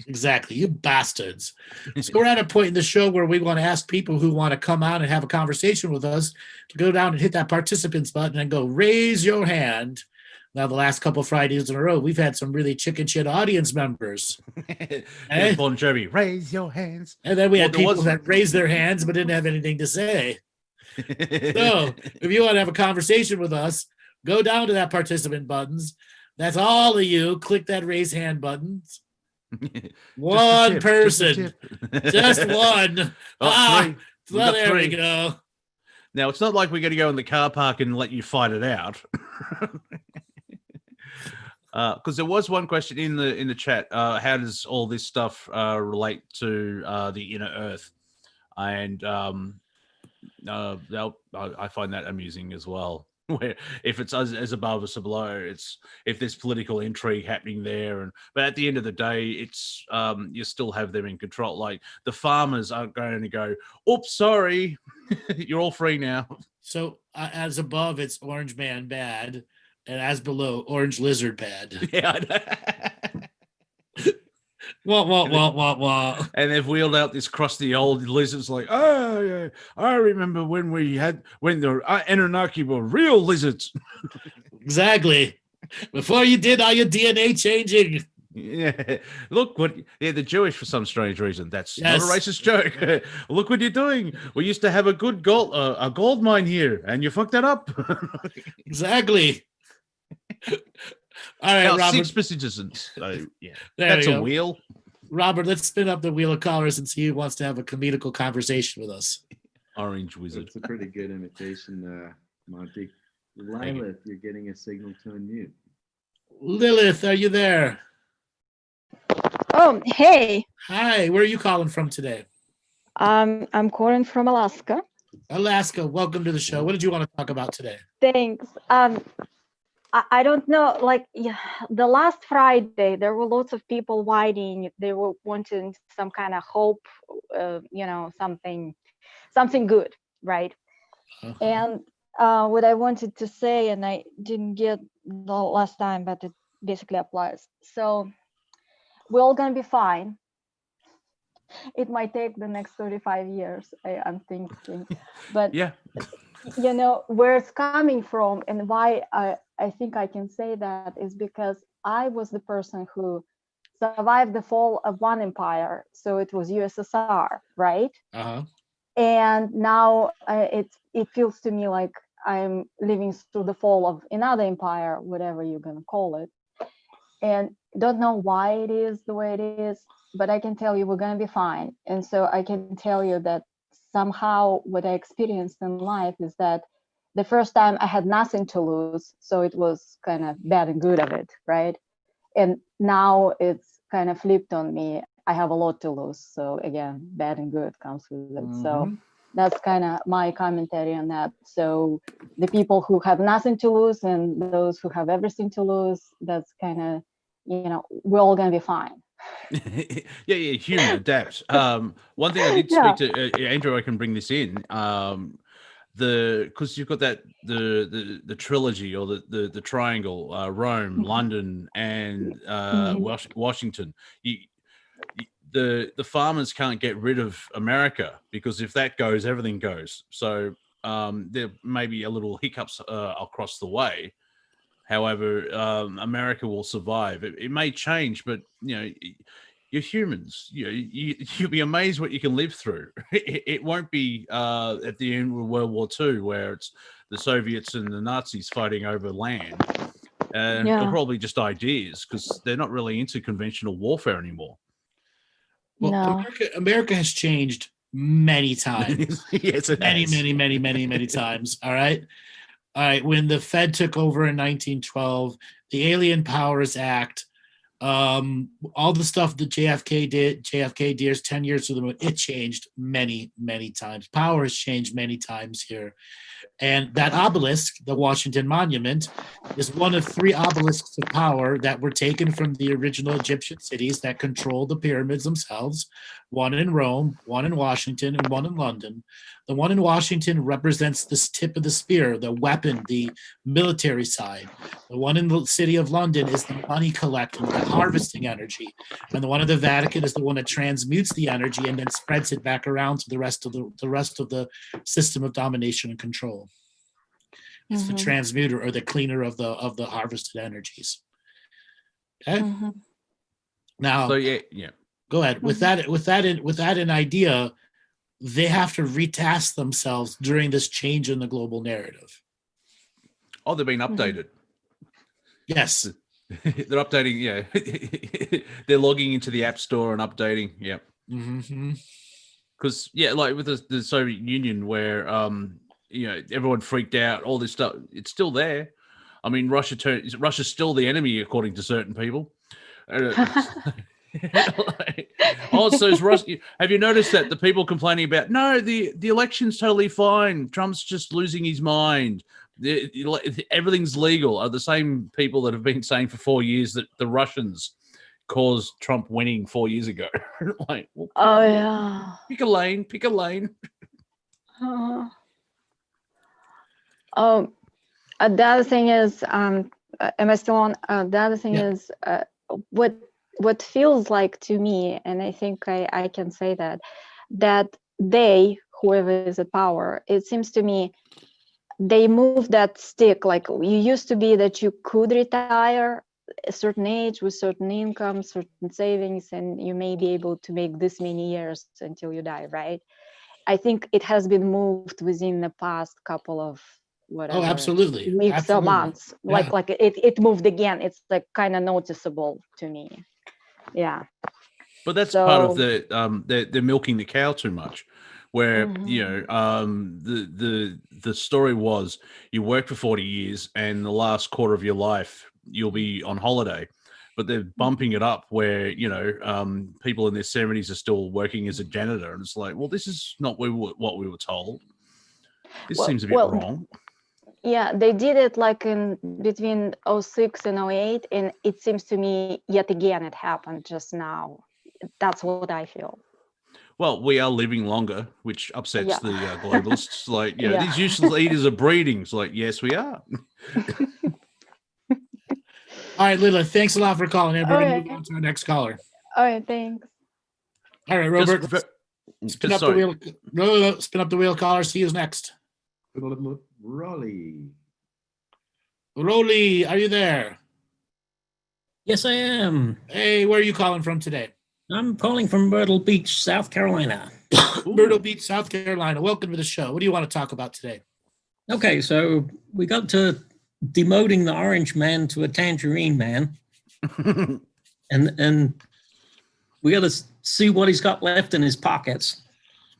Exactly, you bastards. So we're at a point in the show where we want to ask people who want to come on and have a conversation with us to go down and hit that participants button and go raise your hand. Now, the last couple of Fridays in a row, we've had some really chicken shit audience members. Bon Jovi, raise your hands. And then we had people that raised their hands but didn't have anything to say. So if you want to have a conversation with us, go down to that participant buttons. That's all of you. Click that raise hand button. One person. Just one. There we go. Now, it's not like we're going to go in the car park and let you fight it out. Because there was one question in the chat. How does all this stuff relate to the inner earth? And I find that amusing as well. Where if it's as above as below, it's if there's political intrigue happening there, but at the end of the day, it's you still have them in control. Like the farmers aren't going to go, "Oops, sorry, you're all free now." So as above, it's orange man bad, and as below, orange lizard bad. Yeah, I know. Wah. And they've wheeled out this crusty old lizards like, oh, yeah, I remember when the Anunnaki were real lizards. Exactly. Before you did all your DNA changing. Yeah. Look what. Yeah, the Jewish for some strange reason. That's not a Yes, racist joke. Look what you're doing. We used to have a good gold mine here, and you fucked that up. exactly. All right, Now Robert. 6 citizens. So yeah, There we that's a go. wheel. Robert, let's spin up the wheel of callers and see who wants to have a comedical conversation with us. Orange wizard. It's a pretty good imitation, Monty. Lilith, you're getting a signal to unmute. Lilith, are you there? Oh, hey. Hi, where are you calling from today? I'm calling from Alaska. Alaska, welcome to the show. What did you want to talk about today? Thanks. I don't know, like, yeah, the last Friday, there were lots of people writing. They were wanting some kind of hope, something good, right? And what I wanted to say, and I didn't get the last time, but it basically applies. So we're all gonna be fine. It might take the next 35 years, I'm thinking, but Yeah. Where it's coming from and why I think I can say that is because I was the person who survived the fall of one empire. So it was USSR, right? And now it feels to me like I'm living through the fall of another empire, whatever you're going to call it. And don't know why it is the way it is, but I can tell you we're going to be fine. And so I can tell you that somehow what I experienced in life is that the first time I had nothing to lose, so it was kind of bad and good of it, right? And now it's kind of flipped on me. I have a lot to lose, so again, bad and good comes with it. So that's kind of my commentary on that. So the people who have nothing to lose and those who have everything to lose, that's kind of, we're all gonna be fine. yeah, human adapt. One thing I did speak to Andrew, I can bring this in. Because you've got that the trilogy or the triangle, Rome, London, and Washington. The farmers can't get rid of America because if that goes, everything goes. So there may be a little hiccups across the way. However, America will survive. It may change, but you're humans. You'll be amazed what you can live through. It won't be at the end of World War II where it's the Soviets and the Nazis fighting over land. They're probably just ideas because they're not really into conventional warfare anymore. Well, no. America has changed many times. Yes, it has. Many times. All right. When the Fed took over in 1912, the Alien Powers Act, all the stuff that JFK did 10 years to the moon, it changed many times. Power has changed many times here. And that obelisk, the Washington Monument, is one of 3 obelisks of power that were taken from the original Egyptian cities that control the pyramids themselves, one in Rome, one in Washington, and one in London. The one in Washington represents this tip of the spear, the weapon, the military side. The one in the city of London is the money collecting, the harvesting energy. And the one in the Vatican is the one that transmutes the energy and then spreads it back around to the rest of the system of domination and control. It's the transmuter or the cleaner of the harvested energies. Okay. Now, so yeah. Go ahead. With that an idea, they have to retask themselves during this change in the global narrative. Oh, they've been updated. Yes. They're updating. Yeah. They're logging into the App Store and updating. Yeah. Because like with the Soviet Union, where everyone freaked out, all this stuff, it's still there. I mean, Russia's still the enemy according to certain people. Also, have you noticed that the people complaining about the election's totally fine, Trump's just losing his mind, everything's legal, are the same people that have been saying for 4 years that the Russians caused Trump winning 4 years ago. Like, well, pick a lane. The other thing is, am I still on? The other thing is, what feels like to me, and I think I can say that they, whoever is at power, it seems to me, they move that stick. Like you used to be that you could retire a certain age with certain income, certain savings, and you may be able to make this many years until you die, right? I think it has been moved within the past couple of Oh, whatever absolutely. weeks or Absolutely. months. Yeah. Like it moved again. It's like kind of noticeable to me. Yeah. But that's So- part of they're milking the cow too much. Where Mhm. the story was you work for 40 years and the last quarter of your life you'll be on holiday, but they're bumping it up where people in their 70s are still working as a janitor, and it's like, well, this is not what we were told. This seems a bit wrong. Yeah, they did it like in between 06 and 08, and it seems to me yet again it happened just now. That's what I feel. Well, we are living longer, which upsets Yeah. the globalists. Like, Yeah. these useless eaters are breeding. It's like, yes, we are. All right, Lila, thanks a lot for calling in. We're going to Okay. move on to our next caller. All right, thanks. All right, Robert, spin up the sorry. wheel. No, spin up the wheel, caller. See who's next. Rolly. Rolly, are you there? Yes, I am. Hey, where are you calling from today? I'm calling from Myrtle Beach, South Carolina. Myrtle Beach, South Carolina. Welcome to the show. What do you want to talk about today? Okay, so we got to demoting the orange man to a tangerine man, and we got to see what he's got left in his pockets.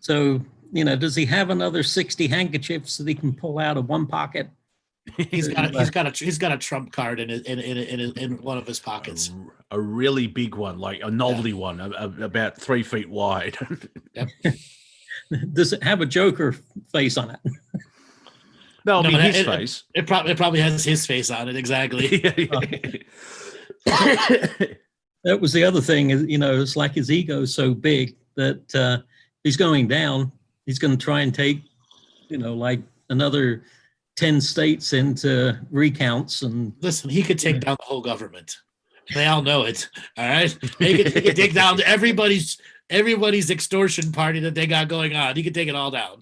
So, does he have another 60 handkerchiefs that he can pull out of one pocket? He's got a trump card in one of his pockets. A really big one, like a novelty one, about 3 feet wide. Yep. Does it have a Joker face on it? No, I mean his face. It probably has his face on it, exactly. That was the other thing. It's like his ego is so big that he's going down. He's going to try and take, like another 10 states into recounts. And listen, he could take down the whole government. They all know it. All right, he could take down everybody's extortion party that they got going on. He could take it all down.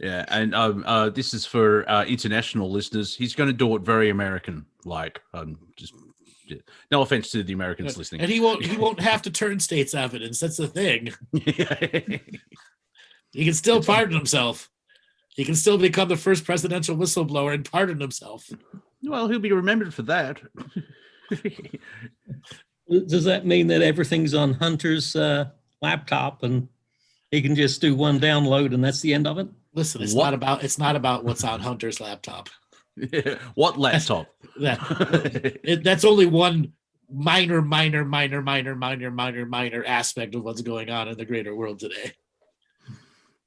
Yeah, and this is for international listeners. He's going to do it very American-like. No offense to the Americans listening. And he won't have to turn states' evidence. That's the thing. He can still pardon himself. He can still become the first presidential whistleblower and pardon himself. Well, he'll be remembered for that. Does that mean that everything's on Hunter's laptop and he can just do one download and that's the end of it? Listen, it's not about what's on Hunter's laptop. What laptop? That's only one minor aspect of what's going on in the greater world today.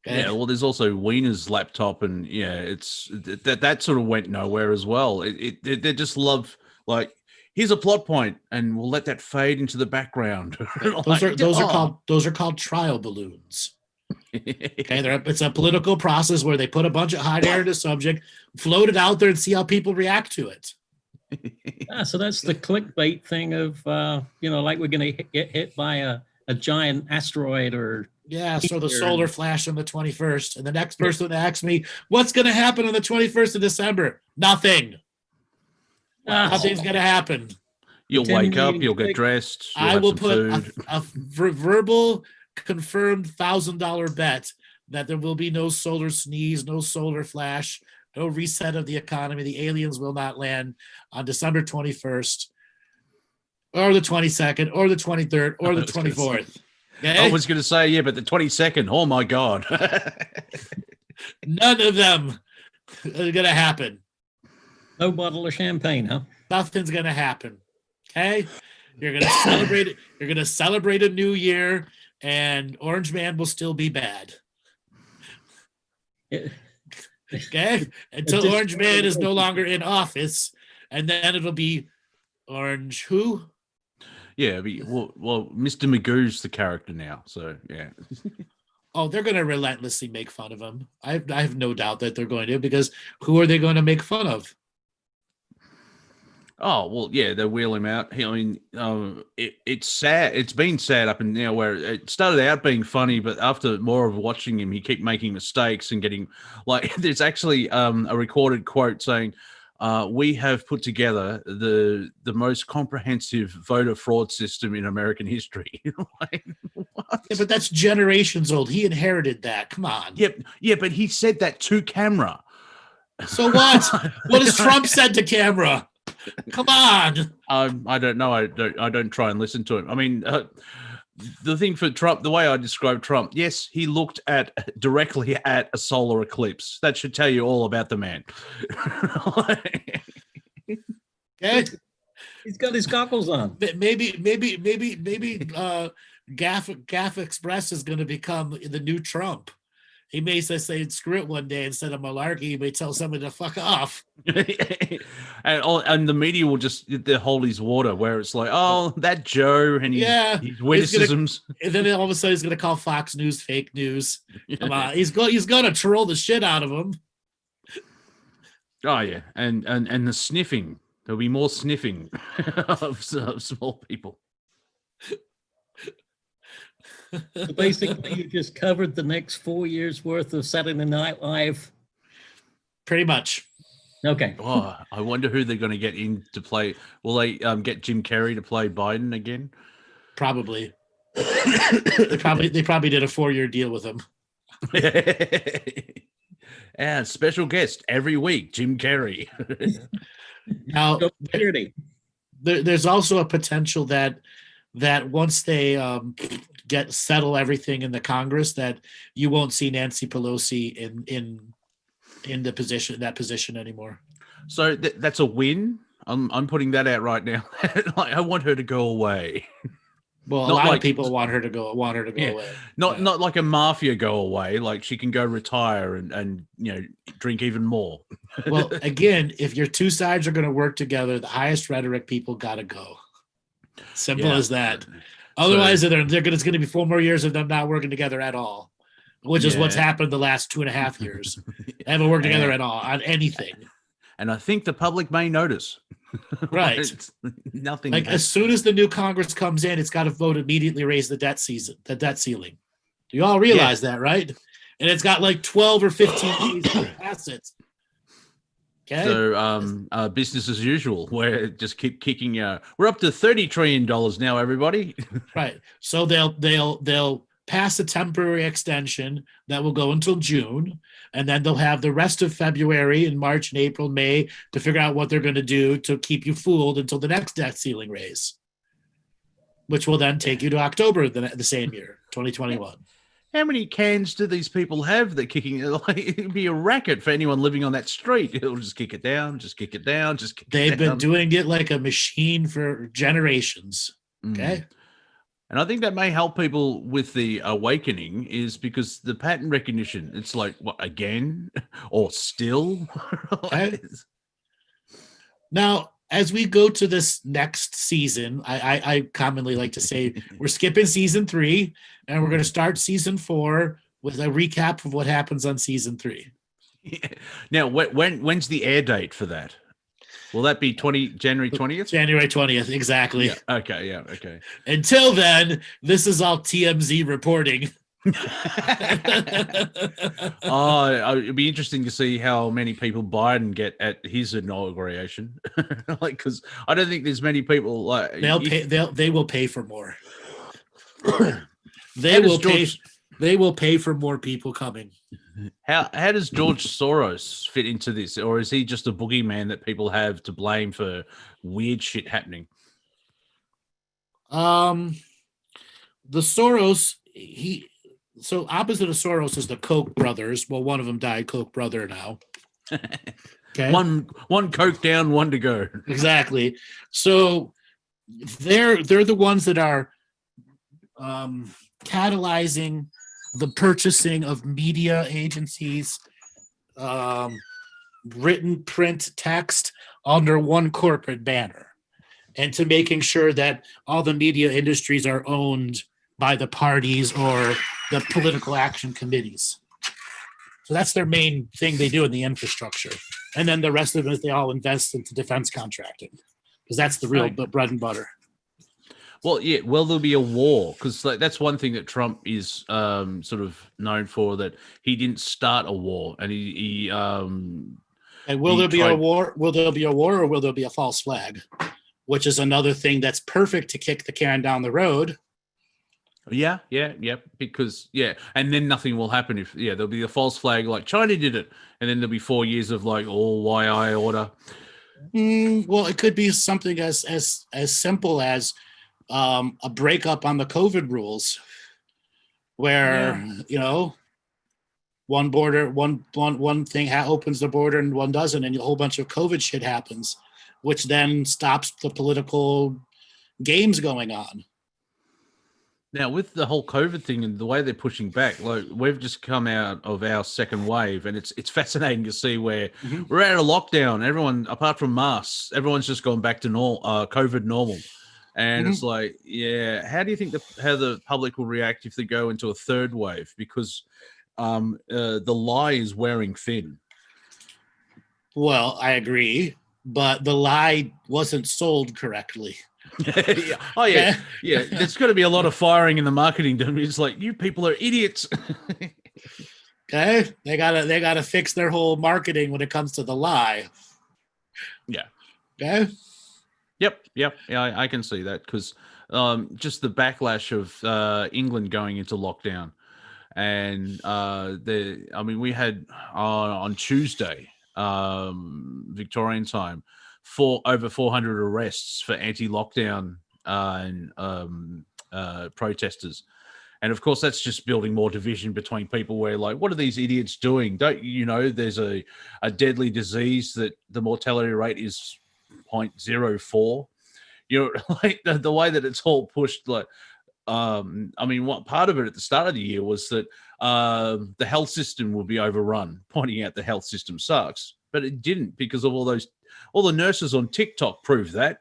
Okay? Yeah, well, there's also Wiener's laptop, and it's that sort of went nowhere as well. They just love, like, here's a plot point, and we'll let that fade into the background. Those are called trial balloons. Okay, it's a political process where they put a bunch of hot air in the subject, float it out there, and see how people react to it. So that's the clickbait thing of like we're going to get hit by a giant asteroid or so the solar flash on the 21st, and the next person asks me what's going to happen on the 21st of December. Nothing. Nothing's going to happen. You'll wake up, you'll get dressed, I will put a verbal confirmed $1,000 bet that there will be no solar sneeze, no solar flash, no reset of the economy. The aliens will not land on December 21st or the 22nd or the 23rd or the 24th. Okay? I was going to say, but the 22nd, oh my God. None of them are going to happen. No bottle of champagne, huh? Nothing's going to happen. Okay? You're going to celebrate it. You're going to celebrate a new year, and Orange Man will still be bad. Okay? Until Orange Man is no longer in office, and then it'll be Orange who? Yeah, well, Mr. Magoo's the character now, so yeah. Oh, they're going to relentlessly make fun of him. I have no doubt that they're going to, because who are they going to make fun of? Oh, well, yeah, they wheel him out. I mean, it's sad. It's been sad up and now where it started out being funny, but after more of watching him, he kept making mistakes and getting, like, there's actually a recorded quote saying, we have put together the most comprehensive voter fraud system in American history. Like, what? Yeah, but that's generations old. He inherited that. Come on. Yep. Yeah, but he said that to camera. So what? What has Trump said to camera? Come on. I don't know. I don't try and listen to him. I mean, the thing for Trump, the way I describe Trump, yes, he looked directly at a solar eclipse. That should tell you all about the man. Okay. He's got his goggles on. Maybe Gaff Express is going to become the new Trump. He may say screw it one day instead of malarkey. He may tell somebody to fuck off. and the media will just hold his water, where it's like, oh, that Joe and his witticisms. And then all of a sudden he's going to call Fox News fake news. Come on, he's going to troll the shit out of him. Oh yeah, and the sniffing. There'll be more sniffing of small people. So basically, you just covered the next 4 years worth of Saturday Night Live. Pretty much. Okay. Oh, I wonder who they're going to get in to play. Will they get Jim Carrey to play Biden again? Probably. they probably did a 4-year deal with him. And special guest every week, Jim Carrey. Now, there's also a potential that once they settle everything in the Congress, that you won't see Nancy Pelosi in that position anymore. So that's a win. I'm putting that out right now. Like, I want her to go away. Well, a lot of people want her to go away. Not like a mafia go away. Like, she can go retire and drink even more. Well, again, if your two sides are going to work together, the highest rhetoric people got to go. Simple as that. Otherwise, it's going to be 4 more years of them not working together at all, which is what's happened the last 2.5 years. They haven't worked together at all on anything. And I think the public may notice. Right. Nothing. Like, as soon as the new Congress comes in, it's got to vote immediately raise the debt ceiling. Do you all realize that, right? And it's got like 12 or 15 days to pass it. Okay. So business as usual. We're just keep kicking. We're up to $30 trillion now, everybody. Right. So they'll pass a temporary extension that will go until June, and then they'll have the rest of February and March and April, May to figure out what they're going to do to keep you fooled until the next debt ceiling raise, which will then take you to October the same year, 2021. How many cans do these people have that kicking? Like, it'd be a racket for anyone living on that street. It'll just kick it down, just kick it down, just kick it down. They've been doing it like a machine for generations. Okay. And I think that may help people with the awakening, is because the pattern recognition, it's like, what, again or still? Okay. Now, as we go to this next season, I commonly like to say we're skipping season 3 and we're going to start season 4 with a recap of what happens on season 3. Yeah. Now, when's the air date for that? Will that be January 20th? January 20th, exactly. Yeah. Okay, yeah, okay. Until then, this is all TMZ reporting. It'd be interesting to see how many people Biden get at his inauguration. Like, because I don't think there's many people like they will pay for more. They will pay for more people coming. How does George Soros fit into this, or is he just a boogeyman that people have to blame for weird shit happening? The Soros, so opposite of Soros is the Koch brothers. Well, one of them died, Koch brother now. Okay, one Coke down, one to go. Exactly. So they're the ones that are catalyzing the purchasing of media agencies, written print text under one corporate banner, and to making sure that all the media industries are owned by the parties or the political action committees. So that's their main thing they do in the infrastructure. And then the rest of it, they all invest into defense contracting, because that's the real bread and butter. Well, yeah. Will there be a war? Because that's one thing that Trump is sort of known for, that he didn't start a war, and he And will there be a war? Will there be a war, or will there be a false flag? Which is another thing that's perfect to kick the can down the road. Yeah. Because and then nothing will happen if there'll be a false flag like China did it, and then there'll be 4 years of like YI order. Well, it could be something as simple as a breakup on the COVID rules, where one border, one thing opens the border and one doesn't, and a whole bunch of COVID shit happens, which then stops the political games going on. Now, with the whole COVID thing and the way they're pushing back, like we've just come out of our second wave, and it's fascinating to see where we're out of lockdown. Everyone, apart from masks, everyone's just gone back to COVID normal. And it's like, how do you think how the public will react if they go into a third wave? Because the lie is wearing thin. Well, I agree, but the lie wasn't sold correctly. Yeah. There's got to be a lot of firing in the marketing. It's like, you people are idiots. Okay, they gotta fix their whole marketing when it comes to the lie. Yeah. Okay. Yep. Yeah, I can see that, because just the backlash of England going into lockdown, and we had on Tuesday, Victorian time, over 400 arrests for anti-lockdown protesters. And of course, that's just building more division between people, where like, what are these idiots doing? Don't you know there's a deadly disease that the mortality rate is 0.04? Like the way that it's all pushed, like, what part of it at the start of the year was that the health system will be overrun, pointing out the health system sucks, but it didn't, because of all the nurses on TikTok proved that.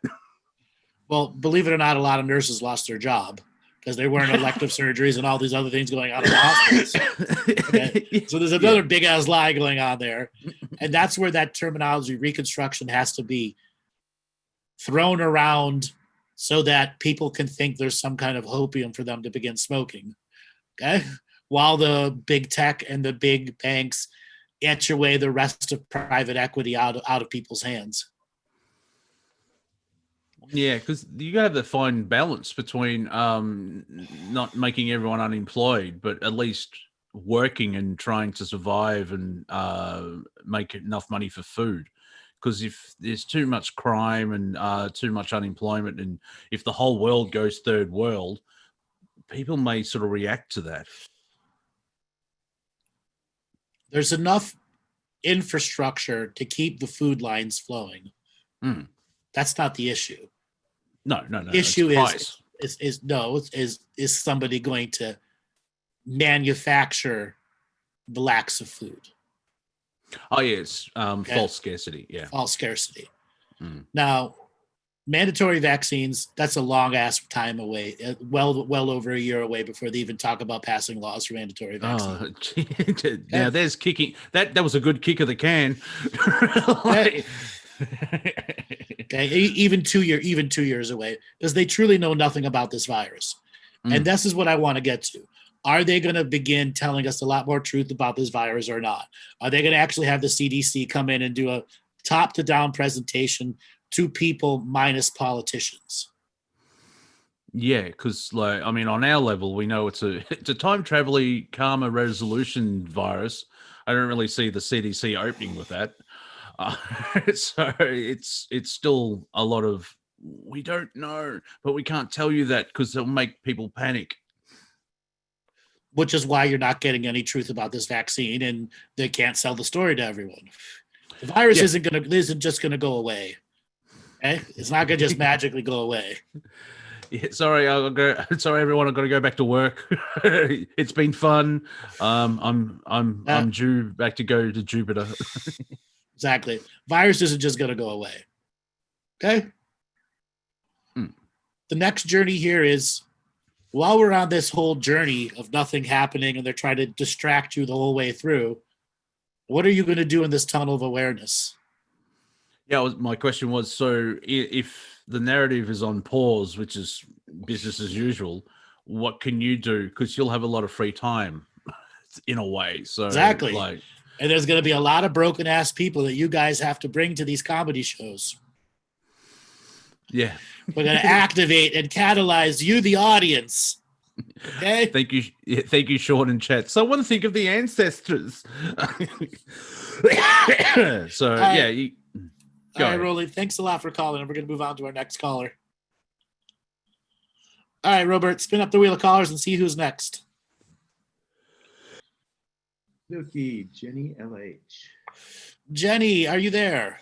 Well, believe it or not, a lot of nurses lost their job because they weren't elective surgeries and all these other things going on in the hospitals. Okay? So there's another big ass lie going on there. And that's where that terminology reconstruction has to be thrown around so that people can think there's some kind of hopium for them to begin smoking. Okay? While the big tech and the big banks etch away the rest of private equity out of people's hands. Yeah, because you got to find balance between not making everyone unemployed, but at least working and trying to survive and make enough money for food. Because if there's too much crime and too much unemployment, and if the whole world goes third world, people may sort of react to that. There's enough infrastructure to keep the food lines flowing. That's not the issue. No. The issue is somebody going to manufacture the lacks of food. Oh yes, false scarcity. Yeah, false scarcity. Now, mandatory vaccines, that's a long ass time away. Well over a year away before they even talk about passing laws for mandatory vaccines. Now there's kicking. That was a good kick of the can. Okay, even 2 years away, because they truly know nothing about this virus. And this is what I want to get to. Are they going to begin telling us a lot more truth about this virus or not? Are they going to actually have the CDC come in and do a top-to-down presentation to people minus politicians? Yeah, because on our level, we know it's a time traveling karma resolution virus. I don't really see the CDC opening with that. So it's still a lot of, we don't know, but we can't tell you that because it'll make people panic. Which is why you're not getting any truth about this vaccine, and they can't sell the story to everyone. The virus isn't just gonna go away. Okay? It's not gonna just magically go away. Yeah, sorry, sorry, everyone. I've got to go back to work. It's been fun. I'm due back to go to Jupiter. Exactly. Virus isn't just gonna go away. Okay. The next journey here is, while we're on this whole journey of nothing happening and they're trying to distract you the whole way through, what are you going to do in this tunnel of awareness? Yeah, my question was, so if the narrative is on pause, which is business as usual, what can you do? Because you'll have a lot of free time in a way. So exactly. And there's going to be a lot of broken ass people that you guys have to bring to these comedy shows. Yeah. We're going to activate and catalyze you, the audience. Okay. Thank you, Sean and chat. So I want to think of the ancestors. So yeah, all right, Rolly. Thanks a lot for calling, and we're going to move on to our next caller. All right, Robert, spin up the wheel of callers and see who's next. Milky, Jenny LH. Jenny, are you there?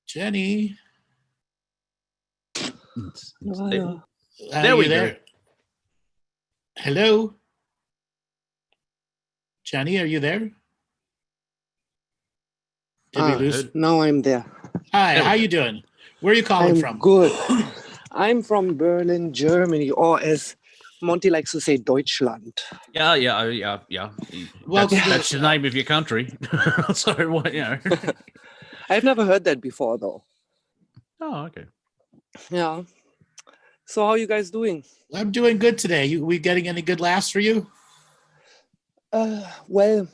Jenny. There we go. Hello? Jenny, are you there? Did we lose? Now I'm there. Hi, how you doing? Where are you calling from? Good. I'm from Berlin, Germany, or as Monty likes to say, Deutschland. Yeah. Well, that's the name of your country. So what, I've never heard that before, though. Oh, okay. Yeah. So how are you guys doing? I'm doing good today. We getting any good laughs for you? Well,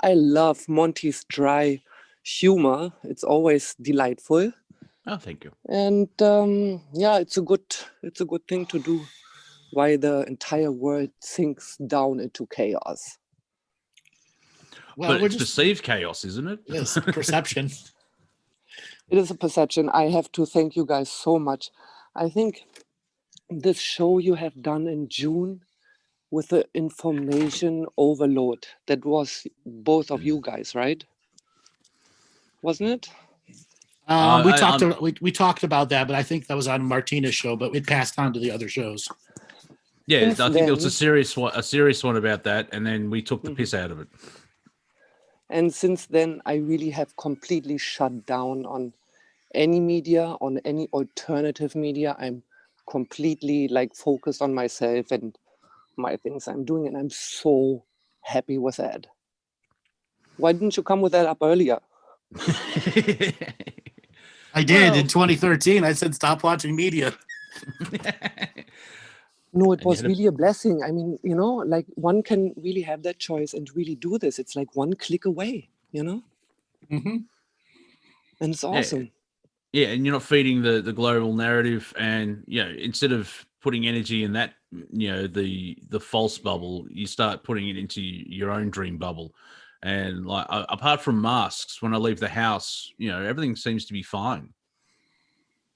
I love Monty's dry humor. It's always delightful. Oh, thank you. And it's a good thing to do while the entire world sinks down into chaos. Well, but it's perceived chaos, isn't it? Yes, perception. It is a perception. I have to thank you guys so much. I think this show you have done in June with the information overload, that was both of you guys, right? Wasn't it? We talked about that, but I think that was on Martina's show, but it passed on to the other shows. Yeah, I think there was a serious one about that, and then we took the piss out of it. And since then, I really have completely shut down on any media, on any alternative media. I'm completely focused on myself and my things I'm doing, and I'm so happy with that. Why didn't you come with that up earlier? I did in 2013. I said stop watching media. No, it was really a blessing. I mean, one can really have that choice and really do this. It's like one click away, Mm-hmm. And it's awesome. Yeah, and you're not feeding the global narrative, and instead of putting energy in that, the false bubble, you start putting it into your own dream bubble. And apart from masks, when I leave the house, everything seems to be fine.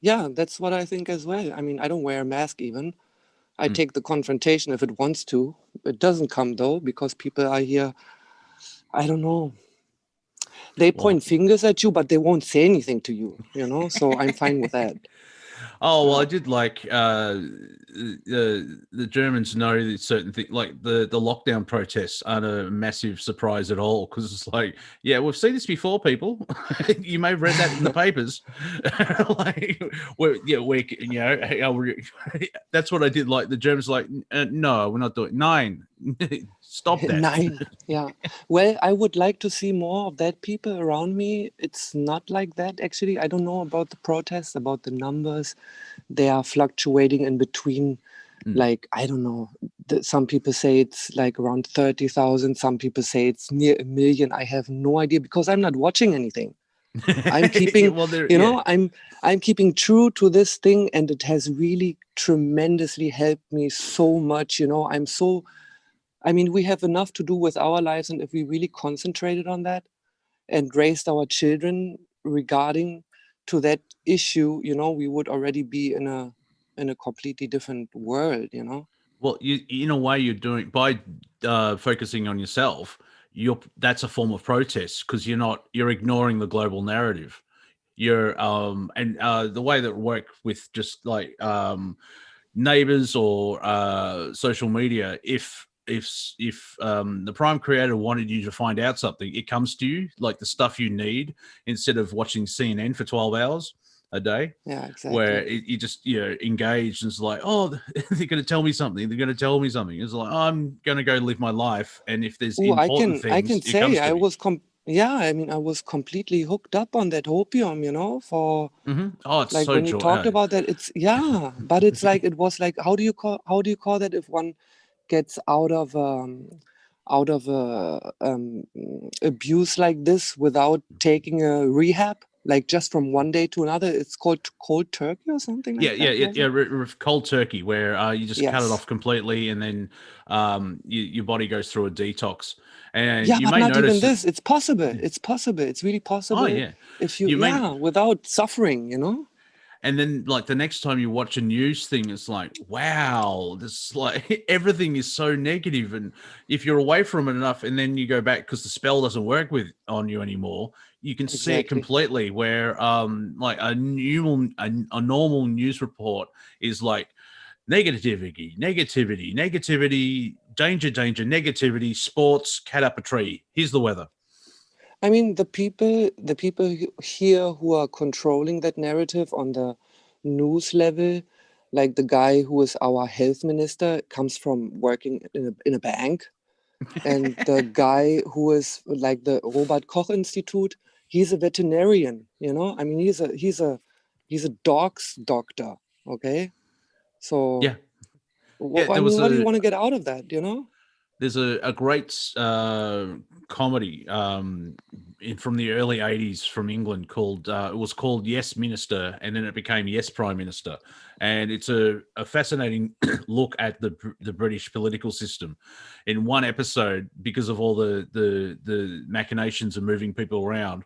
Yeah, that's what I think as well. I mean, I don't wear a mask even. I take the confrontation if it wants to. It doesn't come though, because people are here. I don't know. They point fingers at you, but they won't say anything to you, so I'm fine with that. Oh, well, I did the Germans know that certain things, like the lockdown protests aren't a massive surprise at all, because it's we've seen this before, people. You may have read that in the papers. That's what I did. The Germans no, we're not doing 9. Stop that. 9. Yeah. Well, I would like to see more of that people around me. It's not like that, actually. I don't know about the protests, about the numbers. They are fluctuating in between, I don't know. Some people say it's around 30,000. Some people say it's near 1 million. I have no idea, because I'm not watching anything. I'm keeping, I'm keeping true to this thing, and it has really tremendously helped me so much. We have enough to do with our lives, and if we really concentrated on that and raised our children regarding to that issue, we would already be in a completely different world, Well, in a way, you're doing by focusing on yourself. That's a form of protest, because you're ignoring the global narrative. You're the way that work with just neighbors or social media. If the Prime Creator wanted you to find out something, it comes to you the stuff you need, instead of watching CNN for 12 hours a day. Yeah, exactly. Where you just engaged, and it's they're going to tell me something. They're going to tell me something. It's I'm going to go live my life, and if there's important things, I can say I was I was completely hooked up on that opium, for it's so when you talked about that, it's but it's it was how do you call that if one gets out of abuse like this without taking a rehab, like just from one day to another. It's called cold turkey or something like that. Cold turkey, where you just cut it Yes. off completely, and then your body goes through a detox. And Yeah, you but may not even notice this. It's possible. It's possible. It's really possible. Oh yeah, if you without suffering, you know. And then, like, the next time you watch a news thing, it's like, wow, this, like, everything is so negative. And if you're away from it enough, and then you go back because the spell doesn't work on you anymore, you can see it completely. Where, like, a normal news report is like negativity, danger, negativity, sports, cat up a tree. Here's the weather. I mean, the people here who are controlling that narrative on the news level, like the guy who is our health minister, comes from working in a bank, and the guy who is like the Robert Koch Institute, he's a veterinarian. You know, I mean, he's a dog's doctor. Okay, so yeah, I mean, what do you want to get out of that? You know. There's a great comedy from the early 80s from England called it was called Yes Minister, and then it became Yes Prime Minister, and it's a fascinating look at the British political system in one episode. Because of all the machinations of moving people around,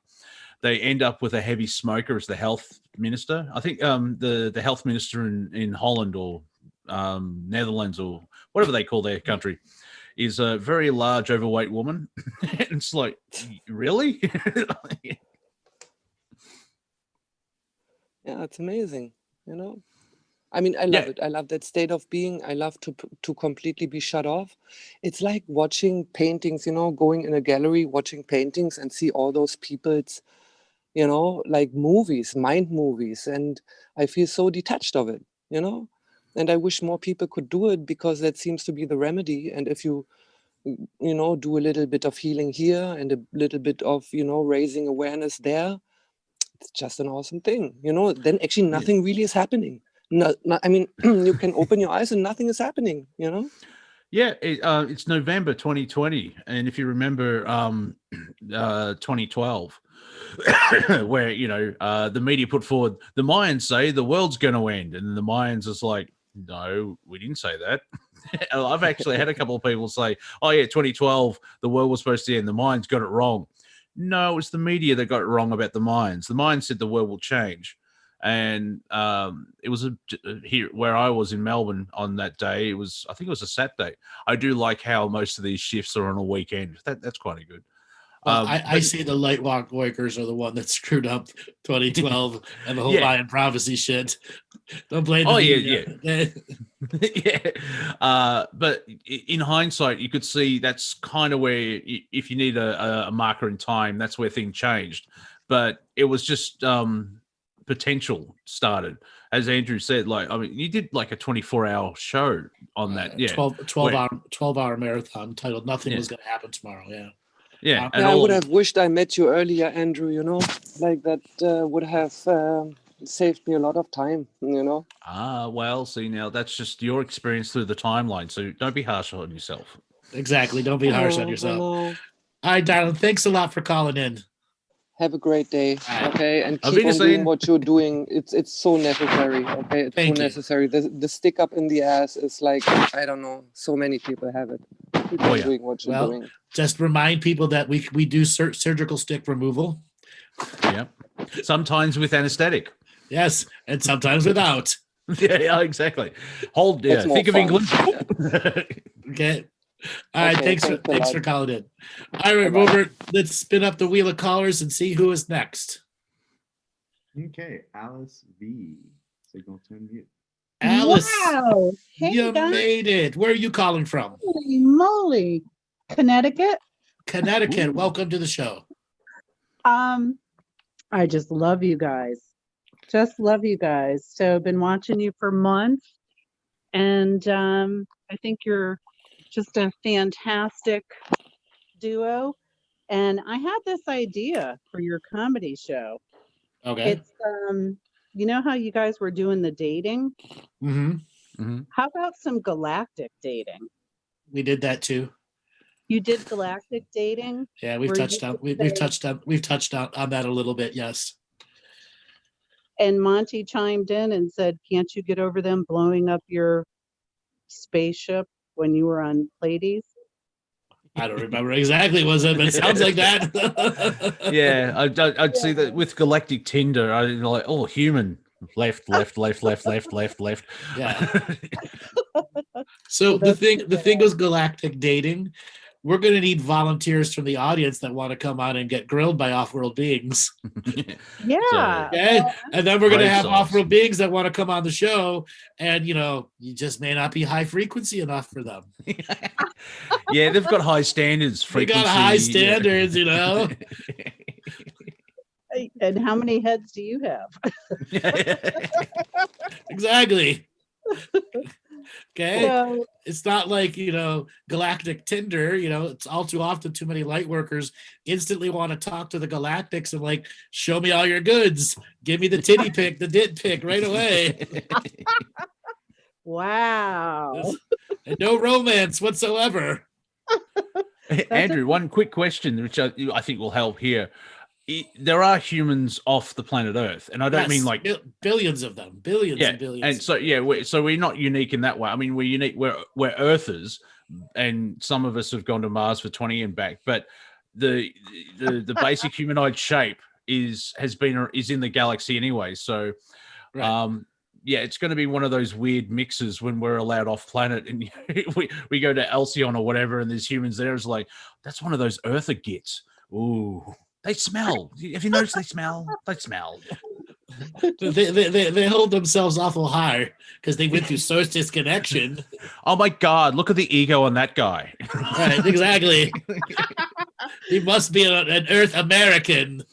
they end up with a heavy smoker as the health minister. I think the health minister in Holland or Netherlands or whatever they call their country is a very large, overweight woman. And it's like, really? Yeah, it's amazing, you know. I mean, I love it. I love that state of being. I love to completely be shut off. It's like watching paintings, you know, going in a gallery, watching paintings and see all those people. It's, you know, like movies, mind movies. And I feel so detached of it, you know. And I wish more people could do it, because that seems to be the remedy. And if you know, do a little bit of healing here and a little bit of, you know, raising awareness there, it's just an awesome thing, you know. Then actually nothing really is happening. No, I mean, you can open your eyes and nothing is happening, you know. Yeah, it's November 2020, and if you remember 2012, where, you know, the media put forward, the Mayans say the world's going to end, and the Mayans is like, no, we didn't say that. I've actually had a couple of people say, oh yeah, 2012, the world was supposed to end, the Mayans got it wrong. No, it's the media that got it wrong about the Mayans. The Mayans said the world will change. And it was here where I was in Melbourne on that day. I think it was a Saturday. I do like how most of these shifts are on a weekend. That's quite good. Well, I see the light walk workers are the one that screwed up 2012 and the whole Mayan prophecy shit. Don't blame the media. Yeah. But in hindsight, you could see that's kind of where, if you need a marker in time, that's where things changed. But it was just potential started, as Andrew said. Like, I mean, you did like a 24-hour show on that. 12-hour marathon titled "Nothing Was Going to Happen Tomorrow." Yeah, I would have wished I met you earlier, Andrew, you know, like that would have saved me a lot of time, you know. Well, see, now that's just your experience through the timeline, so don't be harsh on yourself. Exactly, don't be harsh on yourself. All right, darling, thanks a lot for calling in. Have a great day, okay? And keep on doing what you're doing. It's so necessary, okay? It's so necessary. The stick up in the ass is like, I don't know, so many people have it. Keep on doing what you're doing. Just remind people that we do surgical stick removal. Yep. Sometimes with anesthetic. Yes, and sometimes without. Yeah, exactly. Think of England. Okay. All right, thanks for calling in. All right, Robert, let's spin up the wheel of callers and see who is next. Okay, Alice V. Signal to mute. Alice, wow. Hey, you made it. Where are you calling from? Holy moly. Connecticut. Connecticut. Welcome to the show. I just love you guys. Just love you guys. So I've been watching you for months, and I think you're just a fantastic duo. And I had this idea for your comedy show. Okay. It's you know how you guys were doing the dating? Mm-hmm. Mm-hmm. How about some galactic dating? We did that too. You did galactic dating? Yeah, we've Where touched you on could we've say- touched on that a little bit. Yes. And Monty chimed in and said, can't you get over them blowing up your spaceship when you were on Pleiades? I don't remember exactly what it, but it sounds like that. Yeah, I'd see that with Galactic Tinder. I'm like, oh, human. Left, left, left, left, left, left, left. Yeah. So Well, the that's thing with galactic dating, we're going to need volunteers from the audience that want to come on and get grilled by off-world beings. Yeah. Okay, well, and then we're going to Great have sauce. off-world beings that want to come on the show, and you just may not be high frequency enough for them. Yeah, they've got high standards. We Frequency, got high standards, and how many heads do you have? Exactly. Okay. So, It's not like, galactic Tinder, it's all too often too many light workers instantly want to talk to the galactics and like, show me all your goods. Give me the titty pic, the dit pic right away. wow. And no romance whatsoever. Andrew, one quick question, which I think will help here. There are humans off the planet Earth, and I don't mean like billions of them, billions and billions. And so we're not unique in that way. I mean, we're unique. We're Earthers, and some of us have gone to Mars for 20 and back. But the basic humanoid shape is in the galaxy anyway. So, right. It's going to be one of those weird mixes when we're allowed off planet, and we go to Alcyon or whatever, and there's humans there. It's like that's one of those Earther gits. Ooh. They smell. Have you noticed they smell? They smell. They hold themselves awful high because they went through source disconnection. Oh my God! Look at the ego on that guy. Right, exactly. He must be an Earth American.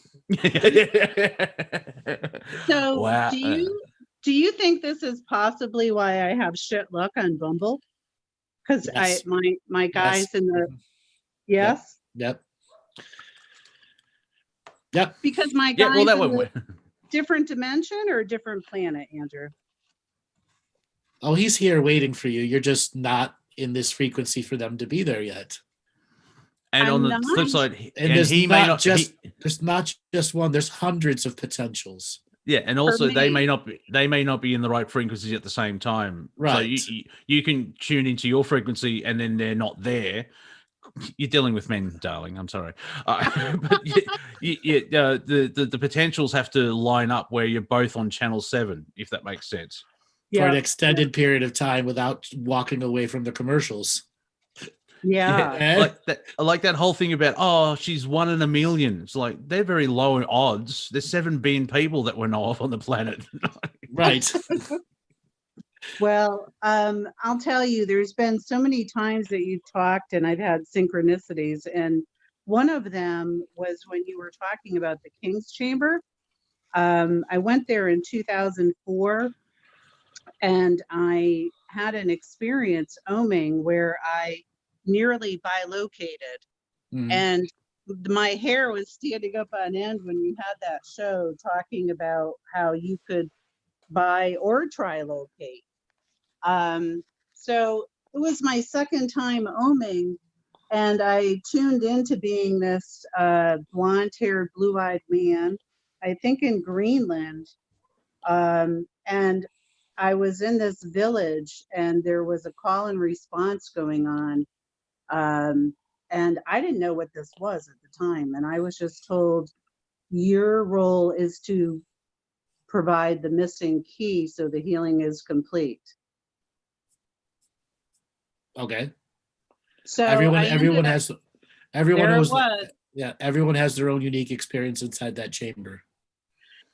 So, wow. do you think this is possibly why I have shit luck on Bumble? Because Yes. my guys Yes. in the yes. Yep. Because my Yeah, guys well, that in one. the different dimension or a different planet, Andrew. Oh, he's here waiting for you. You're just not in this frequency for them to be there yet. And I'm on the not. flip side, And he may not. There's not just one. There's hundreds of potentials. Yeah, and also they me. may not be in the right frequencies at the same time. Right. So you can tune into your frequency, and then they're not there. You're dealing with men, darling. I'm sorry, but the potentials have to line up where you're both on channel 7, if that makes sense. For an extended period of time without walking away from the commercials. Yeah. I like that whole thing about she's 1 in a million. It's like they're very low in odds. There's 7 billion people that we know of on the planet. Right. Well, I'll tell you, there's been so many times that you've talked and I've had synchronicities. And one of them was when you were talking about the King's Chamber. I went there in 2004 and I had an experience oming where I nearly bilocated. Mhm. And my hair was standing up on end when we had that show talking about how you could bi or trilocate. So it was my second time oming, and I tuned into being this blonde-haired, blue-eyed man, I think in Greenland. And I was in this village, and there was a call and response going on. And I didn't know what this was at the time. And I was just told, your role is to provide the missing key so the healing is complete. Okay. So everyone everyone has their own unique experience inside that chamber.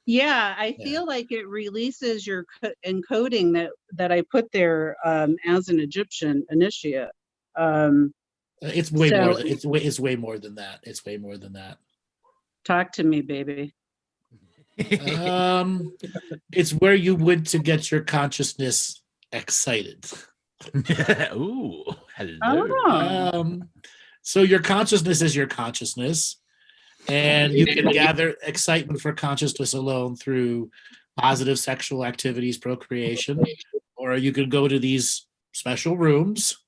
Yeah, I feel like it releases your encoding that I put there as an Egyptian initiate. It's way more. It's way more than that. It's way more than that. Talk to me, baby. It's where you went to get your consciousness excited. Ooh, hello. Oh. So your consciousness is your consciousness, and you can gather excitement for consciousness alone through positive sexual activities, procreation, or you can go to these special rooms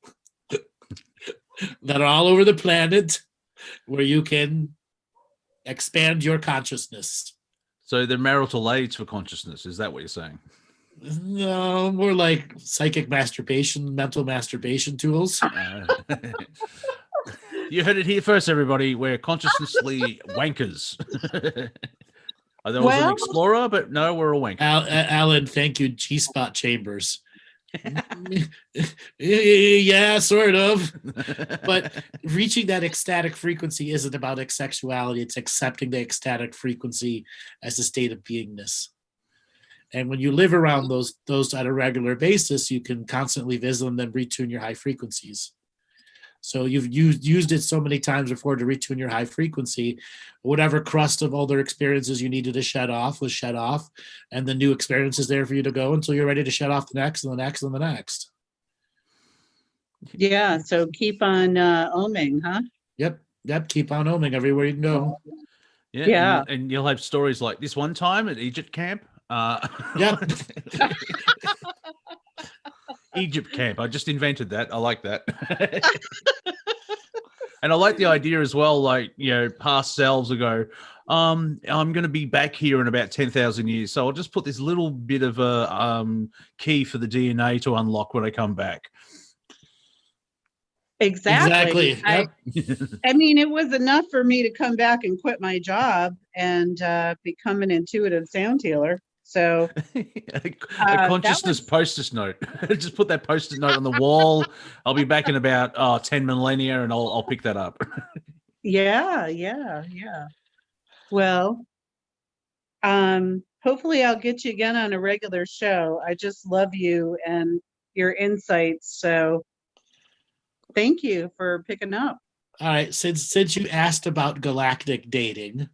that are all over the planet where you can expand your consciousness. So they're marital aids for consciousness. Is that what you're saying? No, more like psychic masturbation, mental masturbation tools. You heard it here first, everybody. We're consciously wankers. I was an Well- explorer, but no, we're a wanker. Alan, thank you, G-spot chambers. Yeah, sort of. But reaching that ecstatic frequency isn't about sexuality. It's accepting the ecstatic frequency as a state of beingness. And when you live around those on a regular basis, you can constantly visit them and retune your high frequencies. So you've used it so many times before to retune your high frequency. Whatever crust of older experiences you needed to shed off was shed off, and the new experience is there for you to go until you're ready to shed off the next and the next and the next. Yeah, so keep on oming, huh? Yep. Keep on oming everywhere you can go. Yeah. And you'll have stories like this one time at Egypt camp. Yep. Egypt camp. I just invented that. I like that. And I like the idea as well, like, past selves will go, I'm going to be back here in about 10,000 years. So I'll just put this little bit of a Exactly. key for the DNA to unlock when I come back. Exactly. I mean, it was enough for me to come back and quit my job and become an intuitive sound healer. So a consciousness post-it note. Just put that post-it note on the wall. I'll be back in about 10 millennia and I'll pick that up. Yeah. Well, hopefully I'll get you again on a regular show. I just love you and your insights. So thank you for picking up. All right. Since you asked about galactic dating,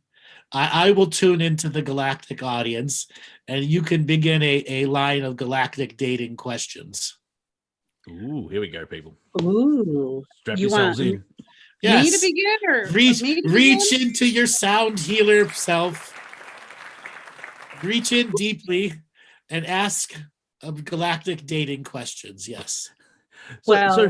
I will tune into the galactic audience and you can begin a line of galactic dating questions. Ooh, here we go, people. Ooh. Strap You yourselves want in. Yes. Me to begin or Reach into your sound healer self. Reach in deeply and ask galactic dating questions. Yes. So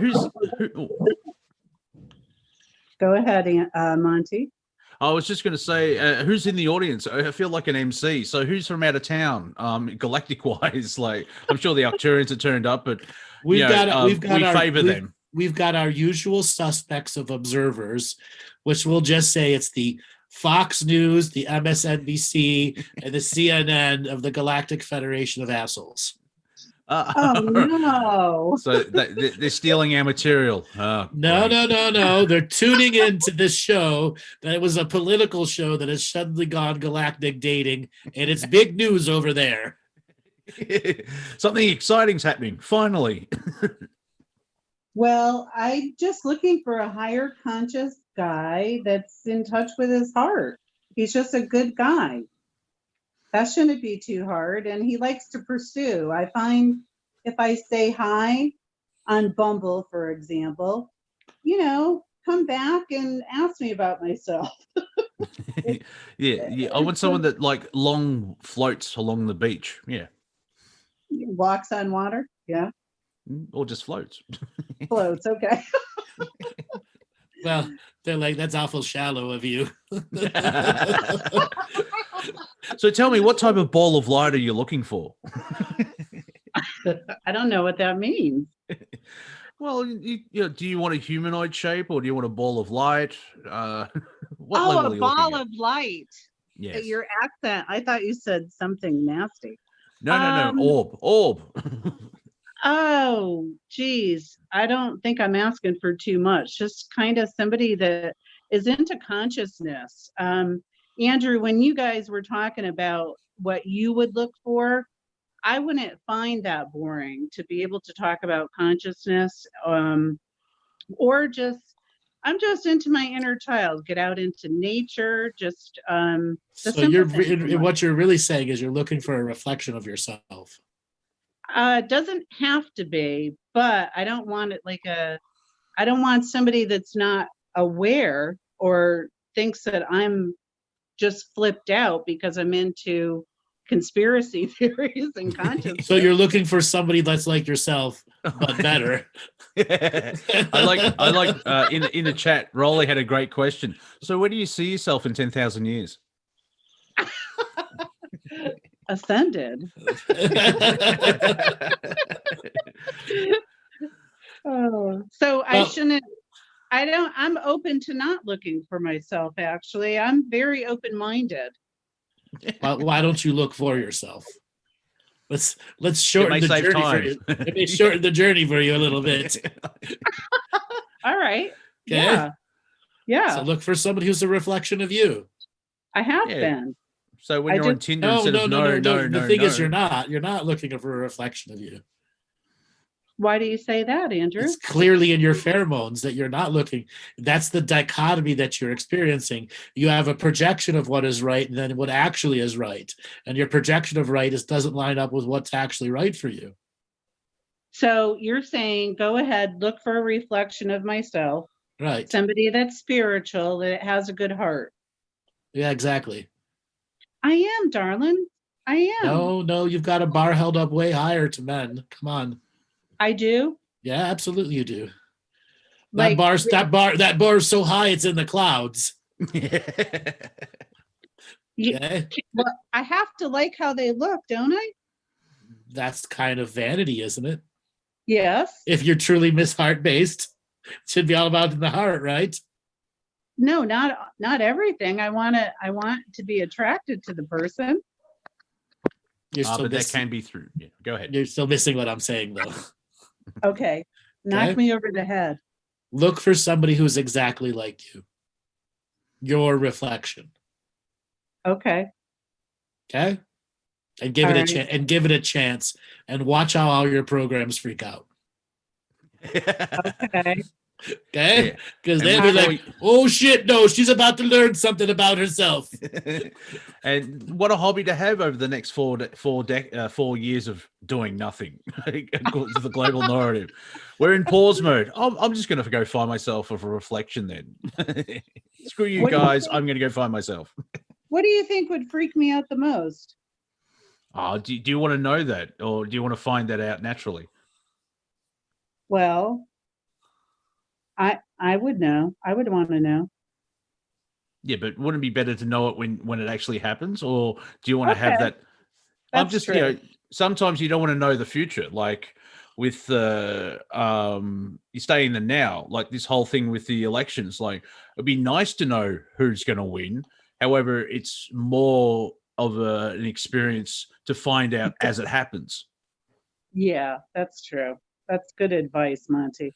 Go ahead, Monty. I was just going to say, who's in the audience? I feel like an MC. So who's from out of town, galactic-wise? Like, I'm sure the Arcturians have turned up, but we favor them. We've got our usual suspects of observers, which we'll just say it's the Fox News, the MSNBC, and the CNN of the Galactic Federation of Assholes. Oh no! So they're stealing our material. No. They're tuning into this show that it was a political show that has suddenly gone galactic dating, and it's big news over there. Something exciting's happening, finally. Well, I'm just looking for a higher conscious guy that's in touch with his heart. He's just a good guy. That shouldn't be too hard, and he likes to pursue. I find if I say hi on Bumble, for example, come back and ask me about myself. Yeah. I want someone that like long floats along the beach. Yeah. Walks on water. Yeah. Or just floats. Floats. Okay. Well, they're like, that's awful shallow of you. So tell me, what type of ball of light are you looking for? I don't know what that means. Well, do you want a humanoid shape or do you want a ball of light? What a level are you ball looking of light. Yes. Your accent. I thought you said something nasty. No. Orb. Oh, geez. I don't think I'm asking for too much. Just kind of somebody that is into consciousness. Andrew, when you guys were talking about what you would look for, I wouldn't find that boring to be able to talk about consciousness, or I'm just into my inner child, get out into nature, So what you're really saying is you're looking for a reflection of yourself. It doesn't have to be, but I don't want it I don't want somebody that's not aware or thinks that I'm just flipped out because I'm into conspiracy theories and consciousness. So you're looking for somebody that's like yourself, but better. I like in the chat, Rolly had a great question. So where do you see yourself in 10,000 years? Ascended. Oh, so I shouldn't. I'm open to not looking for myself. Actually, I'm very open-minded. Why don't you look for yourself? Let's shorten the journey for you. Let me shorten the journey for you a little bit. All right. Okay. Yeah. So look for somebody who's a reflection of you. I have been. So when you're on Tinder, instead of no. The thing is, you're not looking for a reflection of you. Why do you say that, Andrew? It's clearly in your pheromones that you're not looking. That's the dichotomy that you're experiencing. You have a projection of what is right and then what actually is right. And your projection of right doesn't line up with what's actually right for you. So you're saying, go ahead, look for a reflection of myself. Right. Somebody that's spiritual, that has a good heart. Yeah, exactly. I am, darling. I am. No, you've got a bar held up way higher to men. Come on. I do? Yeah, absolutely you do. Like, that bar is so high it's in the clouds. Yeah. Well, I have to like how they look, don't I? That's kind of vanity, isn't it? Yes. If you're truly Miss Heart based, it should be all about the heart, right? No, not everything. I want to be attracted to the person. But that can be through. Yeah, go ahead. You're still missing what I'm saying, though. Okay. Knock me over the head. Look for somebody who's exactly like you. Your reflection. Okay. Okay? And give it a chance and watch how all your programs freak out. Okay. Okay? Because they'll be like, oh shit, no, she's about to learn something about herself. And what a hobby to have over the next 4 years of doing nothing, according to the global narrative. We're in pause mode. I'm just going to go find myself with a reflection then. Screw you guys. I'm going to go find myself. What do you think would freak me out the most? Do you want to know that, or do you want to find that out naturally? Well, I would know. I would want to know. Yeah, but wouldn't it be better to know it when it actually happens, or do you want to have that? I'm just true. Sometimes you don't want to know the future, like with you stay in the now, like this whole thing with the elections. Like it'd be nice to know who's going to win. However, it's more of an experience to find out as it happens. Yeah, that's true. That's good advice, Monty.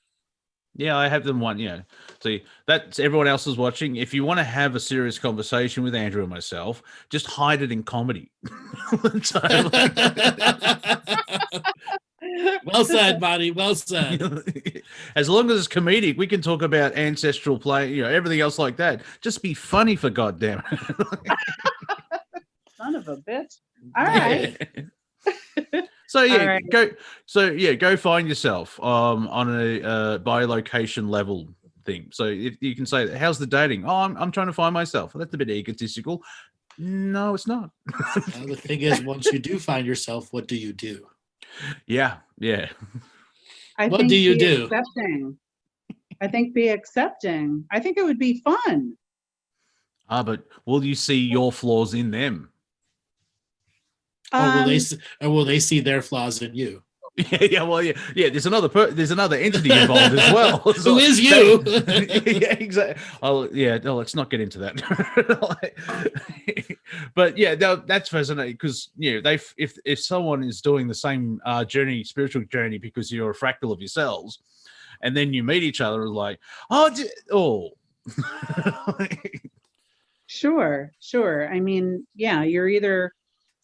Yeah, I have them one. Yeah. See, that's everyone else is watching. If you want to have a serious conversation with Andrew and myself, just hide it in comedy. Well said, Monty. Well said. As long as it's comedic, we can talk about ancestral play, everything else like that. Just be funny, for goddamn. Son of a bitch. All right. So go find yourself on a by location level thing. So if you can say, how's the dating? Oh, I'm trying to find myself. Well, that's a bit egotistical. No, it's not. The thing is, once you do find yourself, what do you do? Yeah. What do you do? Accepting. I think be accepting. I think it would be fun. But will you see your flaws in them? Or will they see their flaws in you? Yeah. There's another entity involved as well. Who is you? Yeah, exactly. No, let's not get into that. But yeah, that's fascinating because if someone is doing the same spiritual journey, because you're a fractal of yourselves, and then you meet each other, like, Sure. I mean, yeah, you're either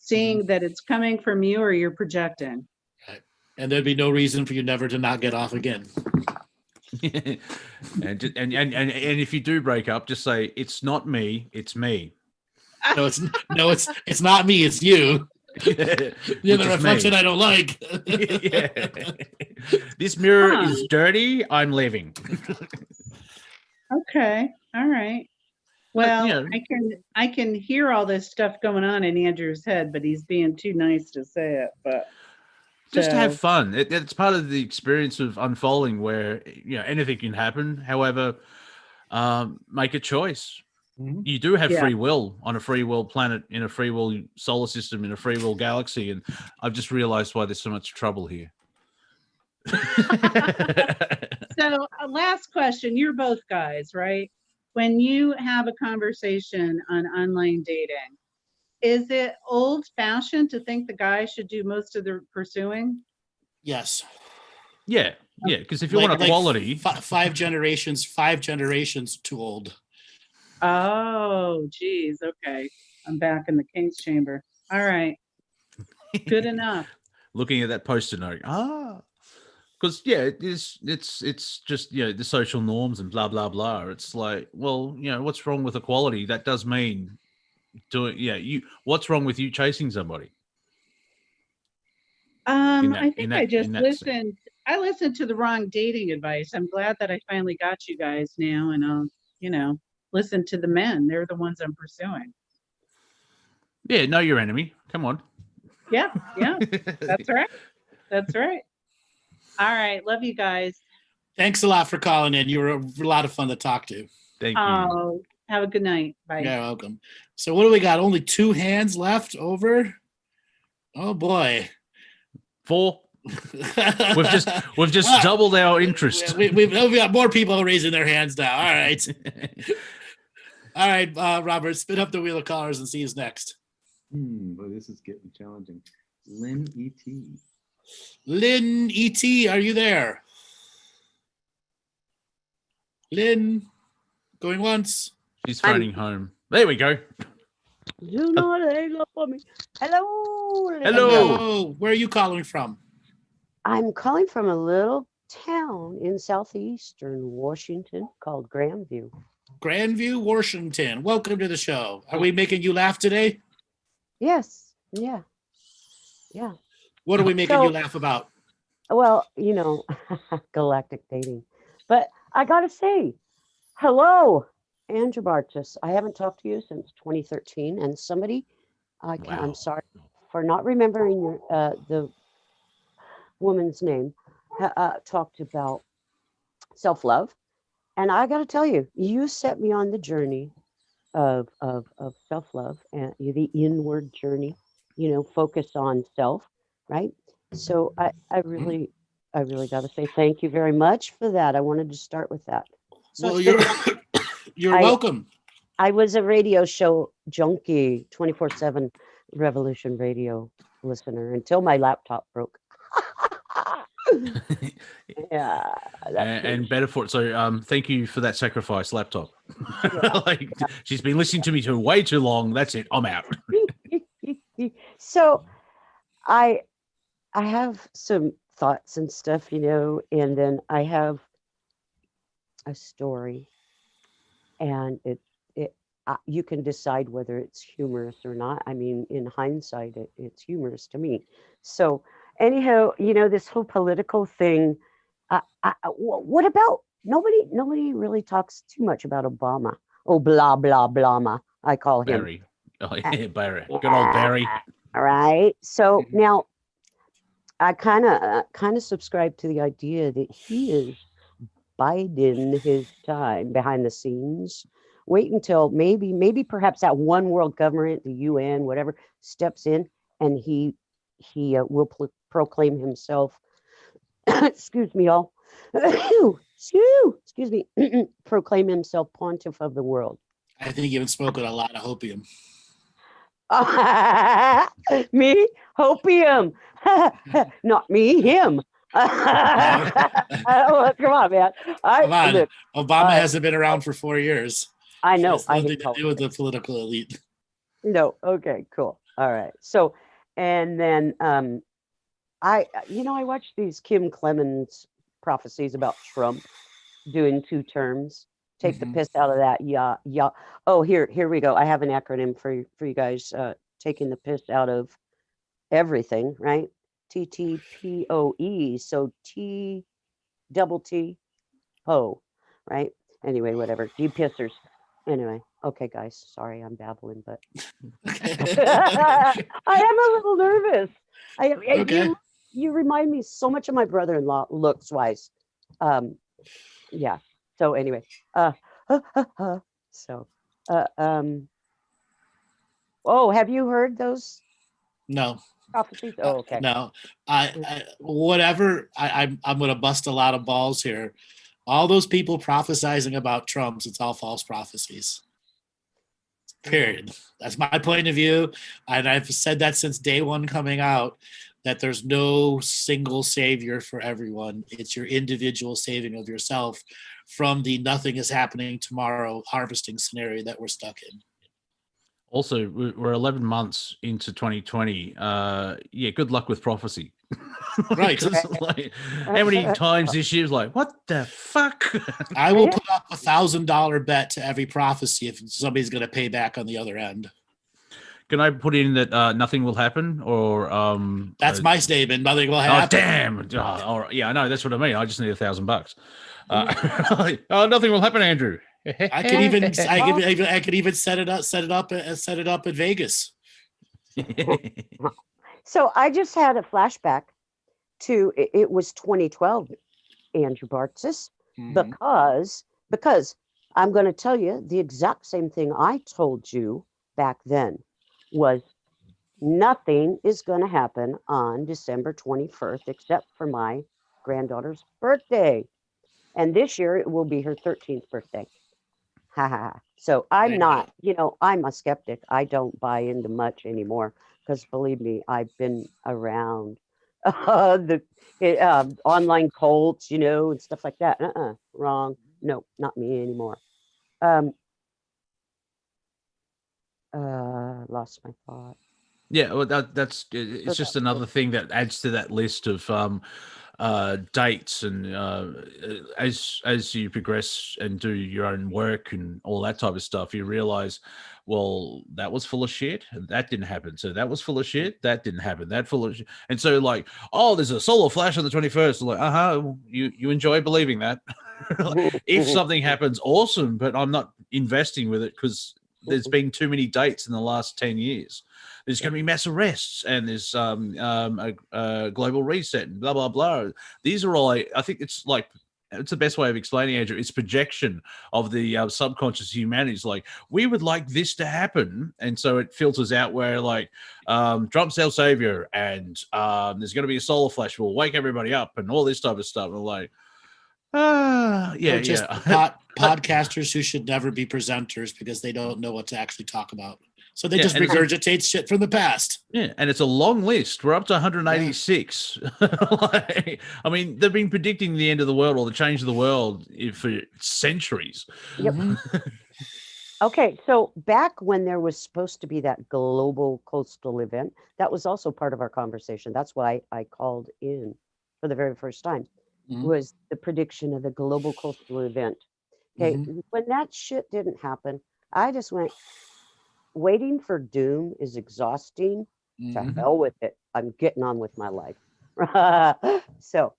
seeing that it's coming from you or you're projecting. Right. And there'd be no reason for you never to not get off again. and if you do break up, just say, it's not me, it's me. No, it's not me, it's you. You're the reflection I don't like. This mirror is dirty, I'm leaving. Okay. All right. Well, you know, I can hear all this stuff going on in Andrew's head, but he's being too nice to say it. But just to have so, fun. It's part of the experience of unfolding, where anything can happen. However, make a choice. Mhm. You do have Yeah. free will on a free will planet, in a free will solar system, in a free will galaxy, and I've just realized why there's so much trouble here. so last question. You're both guys, right? When you have a conversation on online dating, is it old-fashioned to think the guy should do most of the pursuing? Yes. Yeah, because if you want equality, five generations too old. Oh, geez. Okay. I'm back in the king's chamber. All right. Good enough. looking at that poster note, because it's just the social norms and blah blah blah. It's like, well, what's wrong with equality? That does mean what's wrong with you chasing somebody? I think I just listened. I listened to the wrong dating advice. I'm glad that I finally got you guys now, and I'll, listen to the men. They're the ones I'm pursuing. Yeah, know your enemy. Come on. Yeah, that's right. That's right. All right, love you guys. Thanks a lot for calling in. You were a lot of fun to talk to. Thank you. Oh, have a good night. Bye. You're welcome. So what do we got? Only 2 hands left over? Oh boy. 4. We've just doubled our interest. We've got more people raising their hands now. All right. All right, Robert, spin up the wheel of callers and see who's next. Well, this is getting challenging. Lynn E.T. Lynn E.T., are you there? Lynn, going once. She's phoning home. There we go. Do not hang up on me. Hello. Hello. Where are you calling from? I'm calling from a little town in southeastern Washington called Grandview. Grandview, Washington. Welcome to the show. Are we making you laugh today? Yes. Yeah. What are we making you laugh about? Well, galactic dating. But I got to say, hello, Andrew Bartzis. I haven't talked to you since 2013. And somebody, I'm sorry for not remembering the woman's name, talked about self-love. And I got to tell you, you set me on the journey of self-love and the inward journey, focus on self, right? So I really got to say thank you very much for that. I wanted to start with that. So well, you're welcome. I was a radio show junkie, 24/7 Revolution radio listener until my laptop broke. Yeah, and better for it. So thank you for that sacrifice laptop. She's been listening to me for way too long. That's it. I'm out. So I have some thoughts and stuff, and then I have a story, and you can decide whether it's humorous or not. I mean, in hindsight, it's humorous to me. So anyhow, this whole political thing, what about nobody really talks too much about Obama. Oh, blah, blah, blah, I call him. Barry. Oh, yeah, Barry. Good old Barry. All right. So now I kind of subscribe to the idea that he is biding his time behind the scenes. Wait until maybe perhaps that one world government, the UN, whatever, steps in, and he will proclaim himself. Excuse me, all. Excuse me. Proclaim himself pontiff of the world. I think you've spoken a lot of hopium. Me? Hopium. Not me, him. Come on, man. Come on. Look, Obama hasn't been around for 4 years. I know. It's nothing to do with the political elite. No. Okay, cool. All right. So, and then I watched these Kim Clemens prophecies about Trump doing 2 terms. Take the piss out of that. Yeah. Oh, here we go. I have an acronym for you guys. Taking the piss out of everything, right? TTPOE. So TTTO, right? Anyway, whatever. You pissers. Anyway, Okay, guys, sorry, I'm babbling, but Okay. I am a little nervous. Okay. You remind me so much of my brother-in-law looks wise. Yeah. So anyway, uh, so, uh, um, oh, have you heard those No. prophecies? Oh, okay. No. Whatever. I'm going to bust a lot of balls here. All those people prophesizing about Trumps, it's all false prophecies. Period. That's my point of view. And I've said that since day one coming out, that there's no single savior for everyone. It's your individual saving of yourself from the nothing is happening tomorrow harvesting scenario that we're stuck in. Also, we're 11 months into 2020. Yeah, good luck with prophecy. Right. Like, how many times this year is like, what the fuck? I will put up $1,000 bet to every prophecy if somebody's going to pay back on the other end. Can I put in that nothing will happen? Or that's my statement. Nothing will happen. Oh, damn. Oh, all right. Yeah, I know. That's what I mean. I just need $1,000. Oh, nothing will happen, Andrew. I could even set it up at Vegas. So I just had a flashback to it was 2012, Andrew Bartzis, because I'm going to tell you the exact same thing I told you back then was nothing is going to happen on December 21st except for my granddaughter's birthday. And this year it will be her 13th birthday. So I'm not, I'm a skeptic. I don't buy into much anymore because believe me, I've been around the online cults, and stuff like that. Wrong. No, not me anymore. Lost my thought. Yeah, well, it's just another thing that adds to that list of dates, and as you progress and do your own work and all that type of stuff, you realize, well, that was full of shit, and that didn't happen. So that was full of shit, that didn't happen. That full of shit. And so, like, oh, there's a solar flash on the 21st. Like, you enjoy believing that. If something happens, awesome, but I'm not investing with it because there's been too many dates in the last 10 years. There's going to be mass arrests, and there's a global reset, and blah, blah, blah. These are all, I think it's the best way of explaining, Andrew. It's projection of the subconscious humanity. It's like, we would like this to happen. And so it filters out where, like, Trump's our savior, and there's going to be a solar flash. We'll wake everybody up and all this type of stuff. And like, podcasters who should never be presenters because they don't know what to actually talk about. So they just regurgitate shit from the past. Yeah, and it's a long list. We're up to 186. I mean, they've been predicting the end of the world or the change of the world for centuries. Yep. Okay, so back when there was supposed to be that global coastal event, that was also part of our conversation. That's why I called in for the very first time, was the prediction of the global coastal event. Okay, when that shit didn't happen, I just went, waiting for doom is exhausting. To hell with it. I'm getting on with my life. So,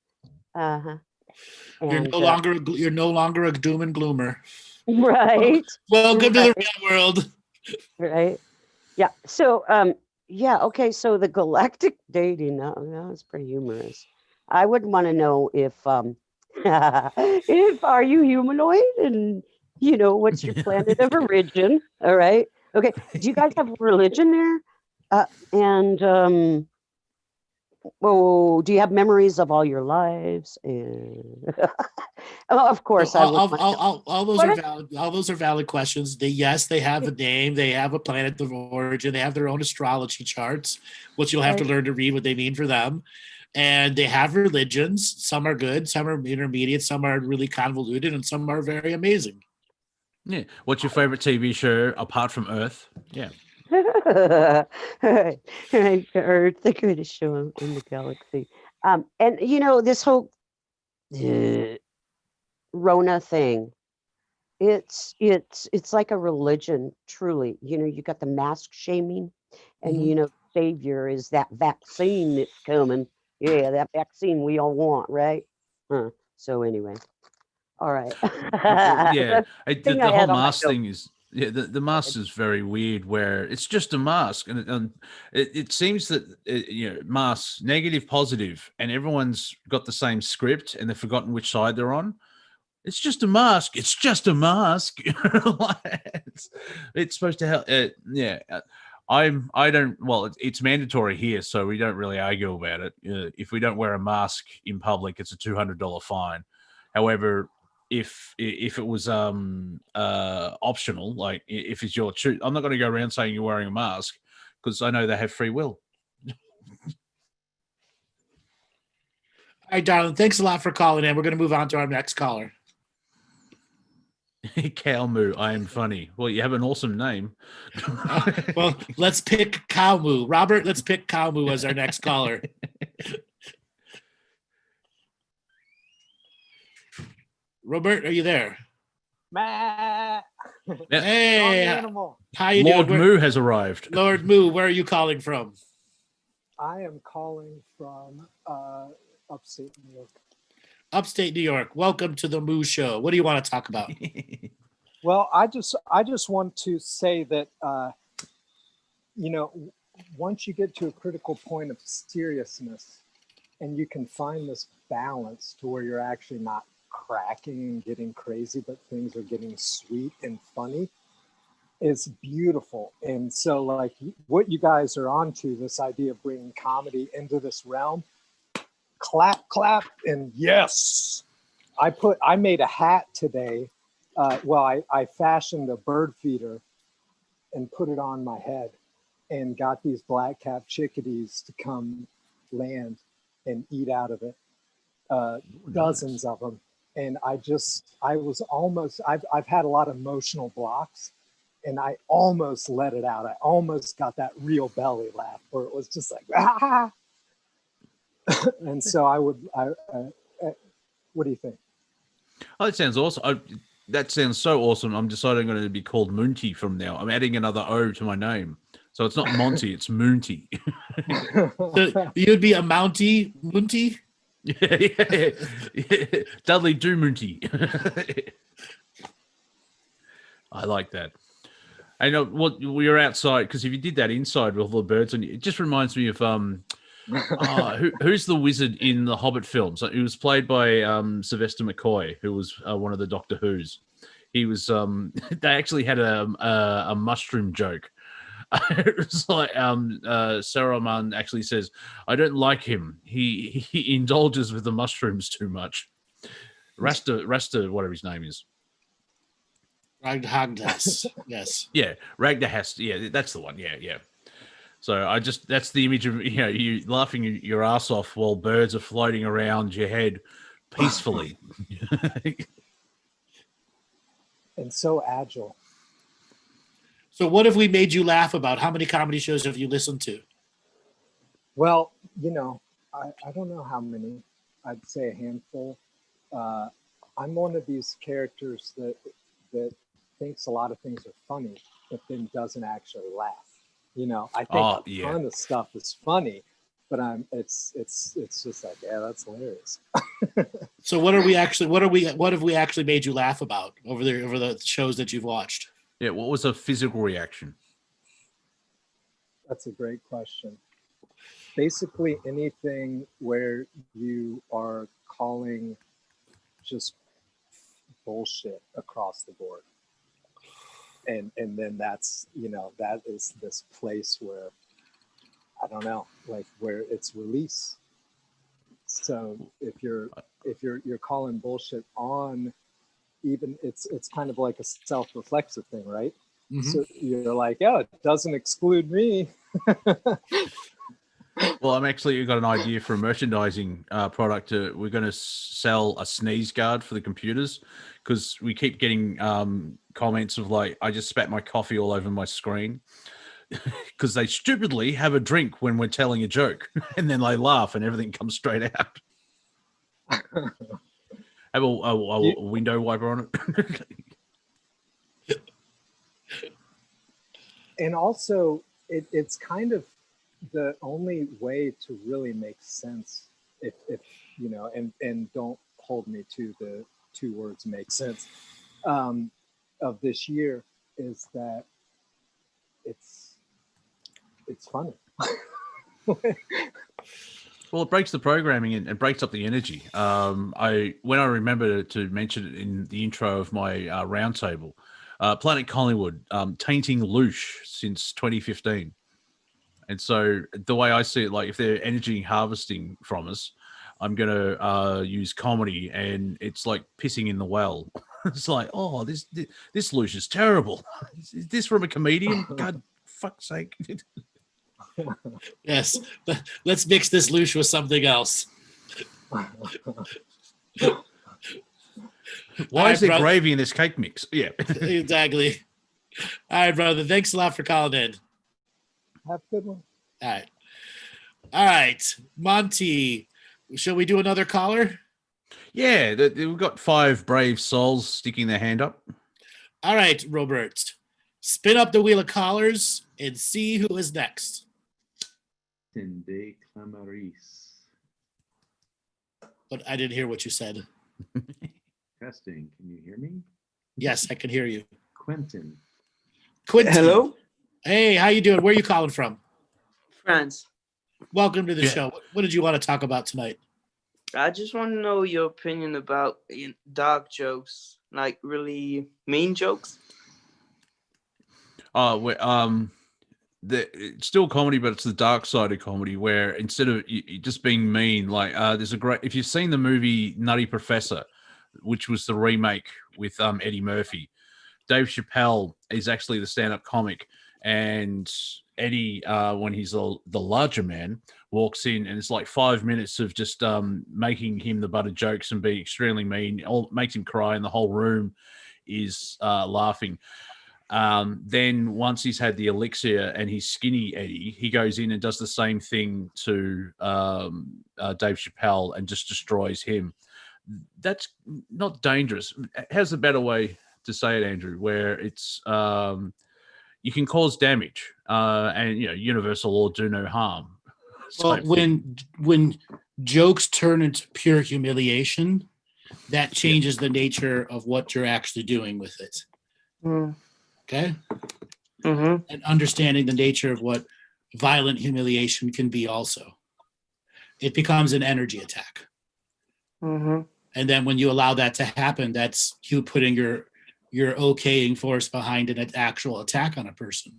you're no longer a doom and gloomer. Right. Welcome to the real world. Right. Yeah. So, okay. So the galactic dating, that was pretty humorous. I would want to know if are you humanoid, and what's your planet of origin? All right. Okay. Do you guys have religion there? And do you have memories of all your lives? And of course, all those are valid. All those are valid questions. They have a name. They have a planet of origin. They have their own astrology charts, which you'll have to learn to read what they mean for them. And they have religions. Some are good. Some are intermediate. Some are really convoluted, and some are very amazing. Yeah. What's your favorite TV show apart from Earth? Yeah. Earth, the greatest show in the galaxy. And this whole Rona thing, it's like a religion, truly. You got the mask shaming, and savior is that vaccine that's coming. Yeah, that vaccine we all want, right? So anyway. All right. Yeah, the whole mask thing is Yeah, the mask is very weird. Where it's just a mask, and it seems that masks negative, positive, and everyone's got the same script, and they've forgotten which side they're on. It's just a mask. It's just a mask. It's supposed to help. I don't. Well, it's mandatory here, so we don't really argue about it. If we don't wear a mask in public, it's a $200 fine. However, if it was optional, like if it's your choice, I'm not going to go around saying you're wearing a mask because I know they have free will. All right, darling. Thanks a lot for calling in. We're going to move on to our next caller. Calmoo, I am funny. Well, you have an awesome name. Well, let's pick Calmoo. Robert, let's pick Calmoo as our next caller. Robert, are you there? Hey, how you Lord doing? Moo has arrived. Lord Moo, where are you calling from? I am calling from upstate New York. Upstate New York. Welcome to the Moo Show. What do you want to talk about? Well, I just want to say that once you get to a critical point of seriousness, and you can find this balance to where you're actually not cracking and getting crazy, but things are getting sweet and funny, is beautiful. And so, like what you guys are onto, this idea of bringing comedy into this realm. Clap, clap, and yes. I made a hat today. I fashioned a bird feeder and put it on my head and got these black-capped chickadees to come land and eat out of it. Dozens of them. And I've had a lot of emotional blocks, and I almost let it out. I almost got that real belly laugh where it was just like, ah. And so what do you think? Oh, that sounds awesome. That sounds so awesome. I'm deciding I'm going to be called Moonty from now. I'm adding another O to my name. So it's not Monty, it's Moonty. So you'd be a Mountie, Moonty? Yeah. Dudley Do Moonty. I like that. I know what we were outside, because if you did that inside with all the birds, and it just reminds me of who's the wizard in the Hobbit films? It was played by Sylvester McCoy, who was one of the Doctor Who's. He was. They actually had a mushroom joke. It was like Saruman actually says, "I don't like him. He indulges with the mushrooms too much." Rasta, whatever his name is. Raghdas. Yes. Yeah, Raghdas. Yeah, that's the one. Yeah. So that's the image of you laughing your ass off while birds are floating around your head peacefully. And so agile. So what have we made you laugh about? How many comedy shows have you listened to? Well, I don't know how many. I'd say a handful. I'm one of these characters that thinks a lot of things are funny, but then doesn't actually laugh. I think a ton of stuff is funny, but it's just like, yeah, that's hilarious. So what have we actually made you laugh about over the shows that you've watched? Yeah, what was a physical reaction? That's a great question. Basically anything where you are calling just bullshit across the board. And then that's, that is this place where, I don't know, like where it's release. So if you're calling bullshit on, even it's kind of like a self-reflexive thing, right? Mm-hmm. So you're like, oh, it doesn't exclude me. Well, I'm actually got an idea for a merchandising product. We're going to sell a sneeze guard for the computers, because we keep getting comments of like, I just spat my coffee all over my screen, because they stupidly have a drink when we're telling a joke, and then they laugh and everything comes straight out. Have a window wiper on it. And also, it's kind of the only way to really make sense, if and don't hold me to the two words make sense, of this year, is that it's funny. Well, it breaks the programming and breaks up the energy. When I remember to mention it in the intro of my roundtable, Planet Collingwood tainting Loosh since 2015. And so the way I see it, like if they're energy harvesting from us, I'm going to use comedy, and it's like pissing in the well. It's like, oh, this Loosh is terrible. Is this from a comedian? God, fuck's sake. Yes. Let's mix this Loosh with something else. Why is there gravy in this cake mix? Yeah. Exactly. All right, brother. Thanks a lot for calling in. Have a good one. All right. Monty, shall we do another caller? Yeah, we've got 5 brave souls sticking their hand up. All right, Robert. Spin up the wheel of callers and see who is next. De Clamaris. But I didn't hear what you said. Testing. Can you hear me? Yes, I can hear you. Quentin. Hello? Hey, how you doing? Where are you calling from? France. Welcome to the show. What did you want to talk about tonight? I just want to know your opinion about dark jokes, like really mean jokes. It's still comedy, but it's the dark side of comedy, where instead of just being mean, like there's a great, if you've seen the movie Nutty Professor, which was the remake with Eddie Murphy, Dave Chappelle is actually the stand-up comic, and Eddie, when he's the larger man, walks in, and it's like 5 minutes of just making him the butt of jokes and being extremely mean. Makes him cry, and the whole room is laughing. Then once he's had the elixir and he's skinny Eddie, he goes in and does the same thing to Dave Chappelle and just destroys him. That's not dangerous. How's a better way to say it, Andrew? Where it's you can cause damage, and universal law, do no harm. Well, when jokes turn into pure humiliation, that changes the nature of what you're actually doing with it. Mm. Okay. Mm-hmm. And understanding the nature of what violent humiliation can be also. It becomes an energy attack. Mm-hmm. And then when you allow that to happen, that's you putting your okaying force behind an actual attack on a person,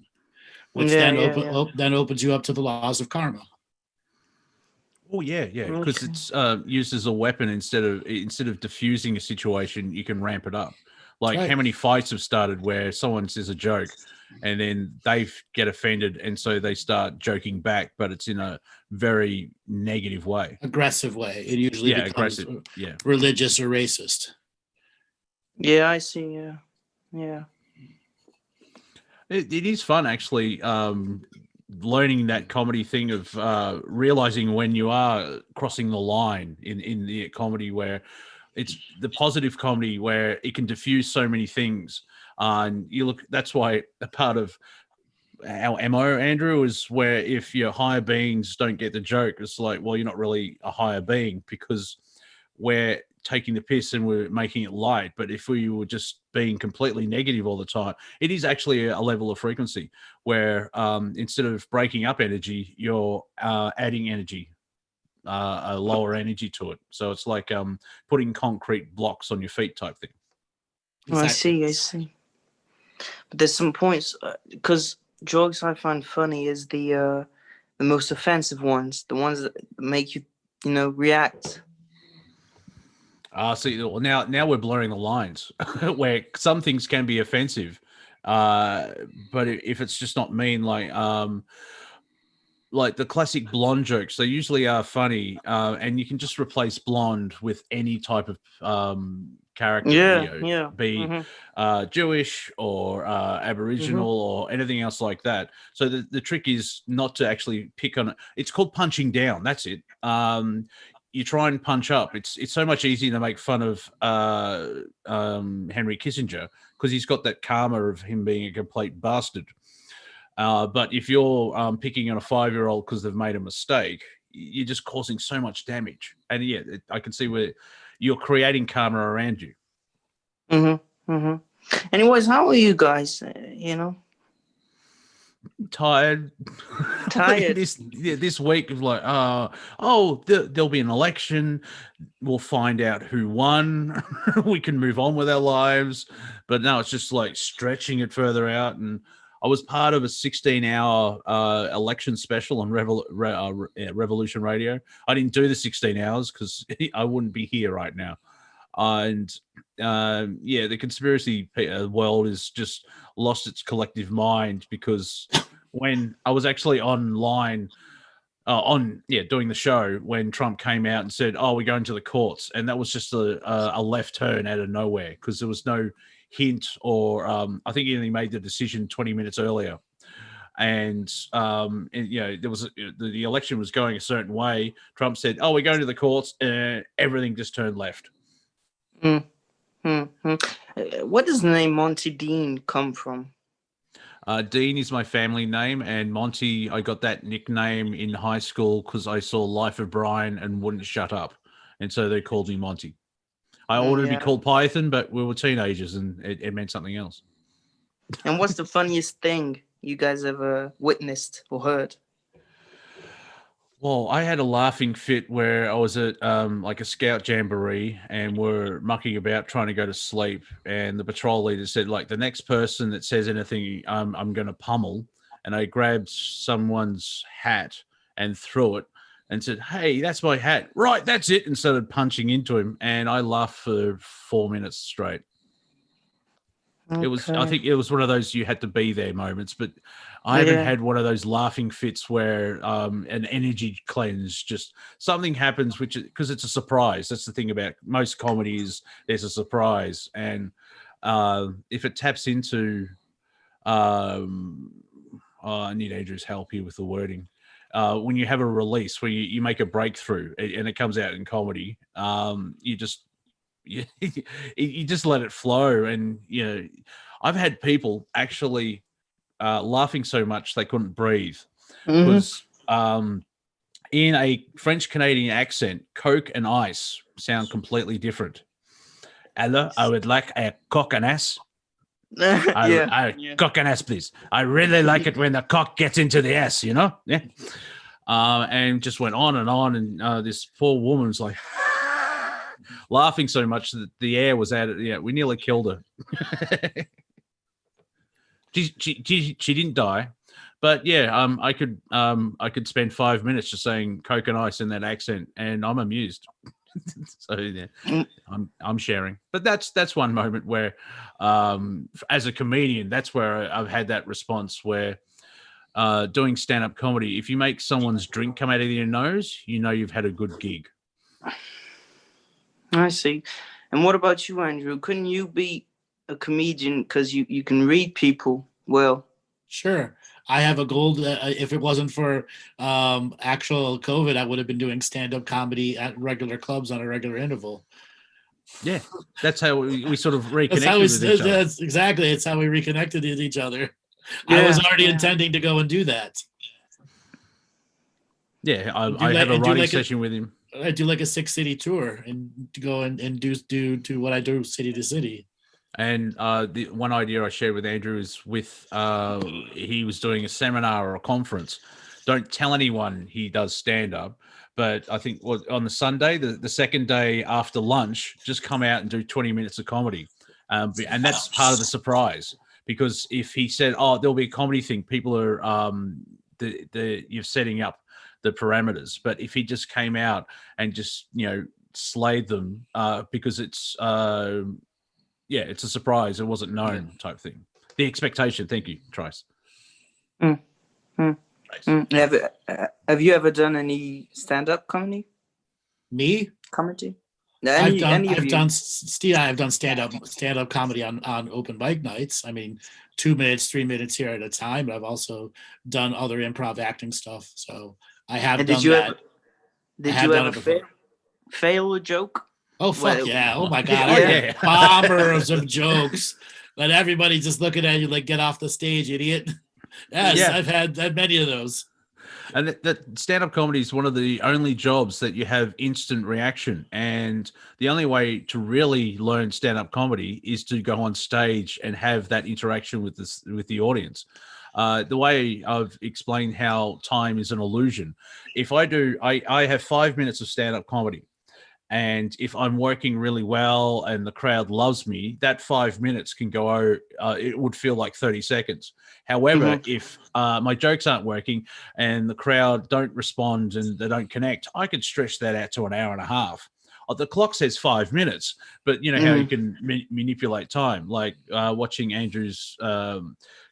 which then opens you up to the laws of karma. Oh yeah, because it's used as a weapon instead of diffusing a situation, you can ramp it up. Like how many fights have started where someone says a joke and then they get offended, and so they start joking back, but it's in a very negative way, aggressive way. It usually becomes religious or racist. Yeah, I see. Yeah. It is fun actually. Learning that comedy thing of realizing when you are crossing the line in the comedy, where it's the positive comedy where it can diffuse so many things. And that's why a part of our MO, Andrew, is where if your higher beings don't get the joke, it's like, well, you're not really a higher being, because we're taking the piss and we're making it light. But if we were just being completely negative all the time, it is actually a level of frequency where instead of breaking up energy, you're adding energy, a lower energy to it. So it's like putting concrete blocks on your feet type thing. Exactly. I see. But there's some points, because jokes I find funny is the most offensive ones, the ones that make you, react. See, now we're blurring the lines where some things can be offensive, but if it's just not mean, like the classic blonde jokes, they usually are funny, and you can just replace blonde with any type of character, be Jewish or Aboriginal or anything else like that. So the trick is not to actually pick on it. It's called punching down. That's it. You try and punch up. It's so much easier to make fun of Henry Kissinger because he's got that karma of him being a complete bastard. But if you're picking on a 5-year-old because they've made a mistake, you're just causing so much damage. And I can see where you're creating karma around you. Mm-hmm. Mm-hmm. Anyways, how are you guys? Tired. Tired. this week of like, there'll be an election. We'll find out who won. We can move on with our lives. But no, it's just like stretching it further out. And I was part of a 16-hour election special on Revolution Radio. I didn't do the 16 hours because I wouldn't be here right now. The conspiracy world has just lost its collective mind, because when I was actually online doing the show, when Trump came out and said, we're going to the courts, and that was just a left turn out of nowhere, because there was no hint, or I think he only made the decision 20 minutes earlier. And there was the election was going a certain way. Trump said, we're going to the courts, and everything just turned left. What does the name Monty Dean come from? Dean is my family name, and Monty, I got that nickname in high school because I saw Life of Brian and wouldn't shut up, and so they called me Monty. I wanted to be called Python, but we were teenagers, and it meant something else. And what's the funniest thing you guys ever witnessed or heard? Well, I had a laughing fit where I was at like a scout jamboree, and we're mucking about trying to go to sleep. And the patrol leader said, like, the next person that says anything, I'm going to pummel. And I grabbed someone's hat and threw it and said, hey, that's my hat. Right, that's it. And started punching into him. And I laughed for 4 minutes straight. Okay. I think it was one of those you had to be there moments, but I haven't had one of those laughing fits where an energy cleanse, just something happens, because it's a surprise. That's the thing about most comedies, there's a surprise. And if it taps into, I need Andrew's help here with the wording. When you have a release where you make a breakthrough and it comes out in comedy, you just let it flow. And I've had people actually laughing so much they couldn't breathe, because in a French Canadian accent, Coke and ice sound completely different. Hello, I would like a cock and ass. Cock and ass, please. I really like it when the cock gets into the ass, and just went on, and this poor woman was like laughing so much that the air was out. We nearly killed her. She didn't die, but I could spend 5 minutes just saying Coke and ice in that accent, and I'm amused. So I'm sharing. But that's one moment where, as a comedian, that's where I've had that response where, doing stand-up comedy, if you make someone's drink come out of your nose, you've had a good gig. I see. And what about you, Andrew? Couldn't you be a comedian because you can read people well? Sure. I have a goal that if it wasn't for actual COVID, I would have been doing stand-up comedy at regular clubs on a regular interval. Yeah, that's how we sort of reconnected with each other. That's exactly. It's how we reconnected with each other. Yeah, I was already intending to go and do that. Yeah, I have a writing session with him. I do like a 6-city tour and go and do what I do city to city. And the one idea I shared with Andrew is he was doing a seminar or a conference. Don't tell anyone he does stand-up, but I think on the Sunday, the second day after lunch, just come out and do 20 minutes of comedy. And that's part of the surprise, because if he said, there'll be a comedy thing, people are you're setting up the parameters. But if he just came out and just, slayed them because it's it's a surprise. It wasn't known type thing. The expectation. Thank you, Trice. Have you ever done any stand-up comedy? Me? Comedy? I've done stand-up comedy on open mic nights. I mean, 2 minutes, 3 minutes here at a time. But I've also done other improv acting stuff. So I have done that. Did you ever fail a joke? Oh, fuck yeah. Oh, my God. I got bombers of jokes. Let everybody just looking at you like, get off the stage, idiot. Yes, I've had many of those. And that stand-up comedy is one of the only jobs that you have instant reaction. And the only way to really learn stand-up comedy is to go on stage and have that interaction with the audience. The way I've explained how time is an illusion. If I have 5 minutes of stand-up comedy. And if I'm working really well and the crowd loves me, that 5 minutes can go, it would feel like 30 seconds. However, if my jokes aren't working and the crowd don't respond and they don't connect, I could stretch that out to an hour and a half. The clock says 5 minutes, but you know how you can manipulate time, like watching Andrew's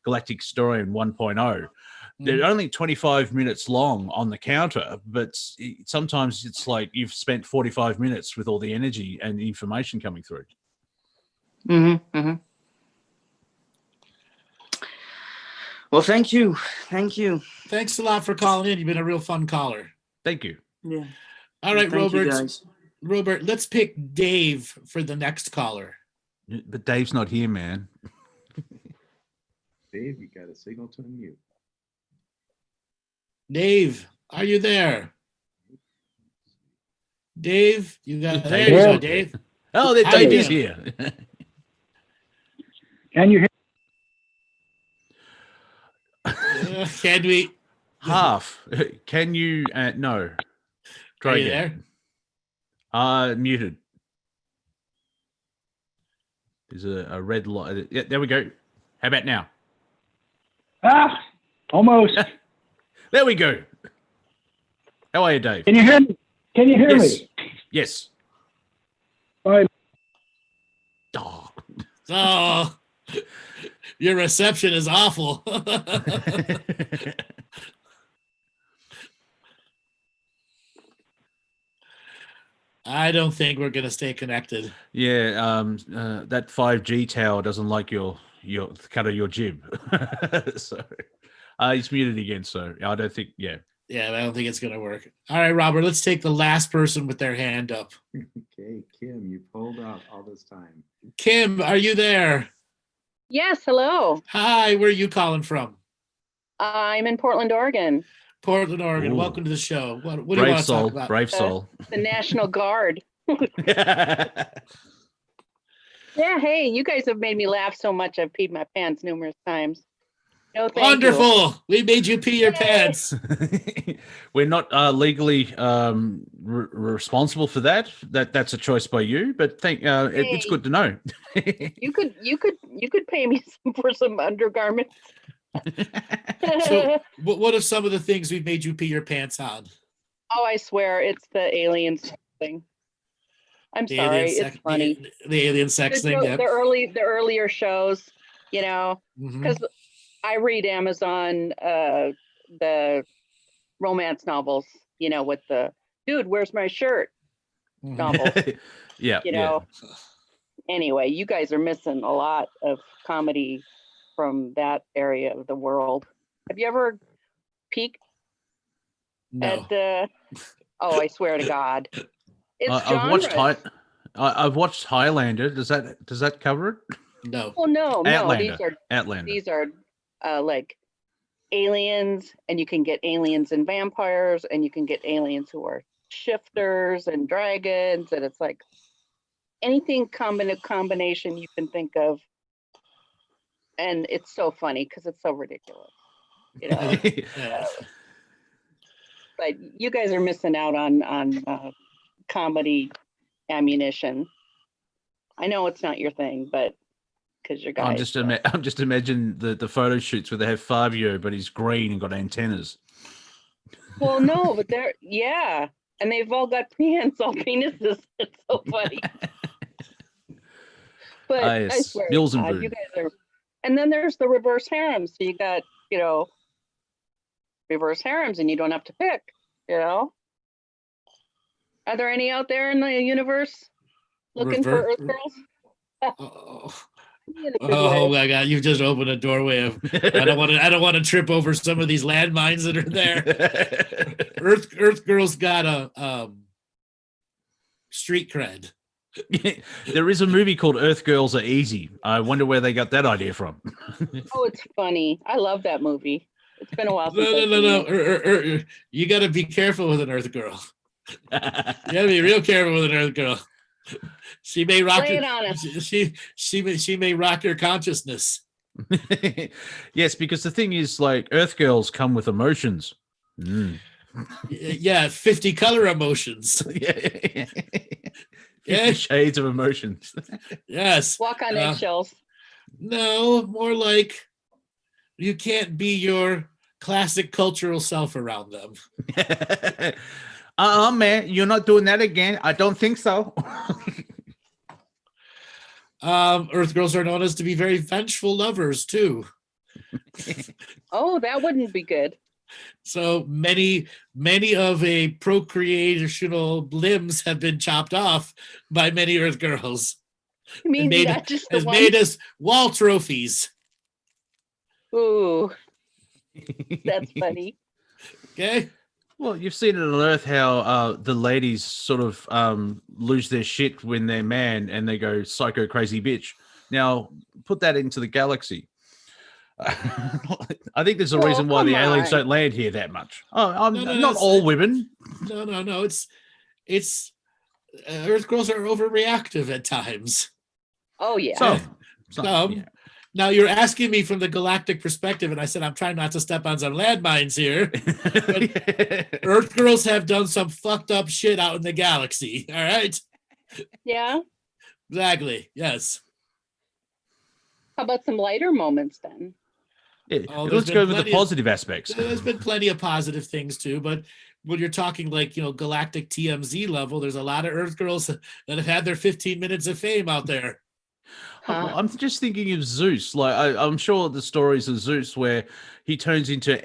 Galactic Story in 1.0. They're only 25 minutes long on the counter, but sometimes it's like you've spent 45 minutes with all the energy and the information coming through. Well, thank you. Thank you. Thanks a lot for calling in. You've been a real fun caller. Thank you. Yeah. All right, Thank you, Robert. guys. Robert, let's pick Dave for the next caller. But Dave's not here, man. Dave, you got a signal to unmute. Dave, are you there? Dave, you got there. You go, Dave. Oh, Dave is here. Can you hear? Can we? Half. Can you? No. Try Are you again. there? Muted. There's a red light. Yeah, there we go. How about now? Almost. There we go. How are you, Dave? Can you hear me? Can you hear me? Yes. Bye. Oh, your reception is awful. I don't think we're gonna stay connected. Yeah, that 5G tower doesn't like your cut of your jib. So he's muted again. So I don't think. Yeah, I don't think it's gonna work. All right, Robert. Let's take the last person with their hand up. Okay, Kim, you pulled out all this time. Kim, are you there? Yes, hello. Hi, where are you calling from? I'm in Portland, Oregon. Portland, Oregon. Ooh. Welcome to the show. What do you brave want to soul, talk about? brave soul. The National Guard. Yeah, hey, you guys have made me laugh so much I've peed my pants numerous times. No, thank Wonderful. you. We made you pee your pants. We're not legally responsible for that. That's a choice by you, but it's good to know. You could pay me for some undergarments. So what are some of the things we've made you pee your pants on? Oh, I swear it's the aliens thing. I'm The sorry, alien it's funny. The alien sex thing. The earlier shows, you know, because I read Amazon, the romance novels, you know, with the dude, where's my shirt novels. Yeah. You know. Anyway, you guys are missing a lot of comedy from that area of the world. Have you ever peeked at oh, I swear to God. It's I've watched Highlander. Does that cover it? No. Well, no. Outlander. These are like aliens, and you can get aliens and vampires, and you can get aliens who are shifters and dragons, and it's like anything combination you can think of. And it's so funny because it's so ridiculous, you know. But you guys are missing out on comedy ammunition. I know it's not your thing, but because you're guys. I'm just imagining the photo shoots where they have Fabio, but he's green and got antennas. Well, no, but and they've all got prehensile penises. It's so funny. But I swear, you guys are. And then there's the reverse harems. So you got, you know, reverse harems, and you don't have to pick, you know. Are there any out there in the universe looking for Earth girls? Oh my God! You've just opened a doorway of. I don't want to trip over some of these landmines that are there. Earth girls got a street cred. There is a movie called Earth Girls Are Easy. I wonder where they got that idea from. Oh, it's funny. I love that movie. It's been a while since No, I've no, seen no, it. you got to be careful with an Earth girl. You got to be real careful with an Earth girl. She may rock Lay your, it on us. she may rock your consciousness. Yes, because the thing is, like, Earth girls come with emotions. Yeah, 50 color emotions. Yeah. 50 Yeah. shades of emotions. Yes. Walk on eggshells. No, more like you can't be your classic cultural self around them. Man, you're not doing that again. I don't think so. Earth girls are known as to be very vengeful lovers too. Oh, that wouldn't be good. So many of a procreational limbs have been chopped off by many Earth girls. You mean made, not just the has one? made us wall trophies. Ooh, that's funny. Okay. Well, you've seen it on Earth how the ladies sort of lose their shit when they're man and they go psycho crazy bitch. Now, put that into the galaxy. I think there's a reason why the aliens don't land here that much. Oh, not all women. No. It's Earth girls are overreactive at times. Oh yeah. Some. Yeah. Now you're asking me from the galactic perspective, and I said I'm trying not to step on some landmines here. But Earth girls have done some fucked up shit out in the galaxy. All right. Yeah. Exactly. Yes. How about some lighter moments then? Yeah. Let's go with the positive aspects. There's been plenty of positive things too, but when you're talking like, galactic TMZ level, there's a lot of Earth girls that have had their 15 minutes of fame out there. Well, I'm just thinking of Zeus. Like I'm sure the stories of Zeus where he turns into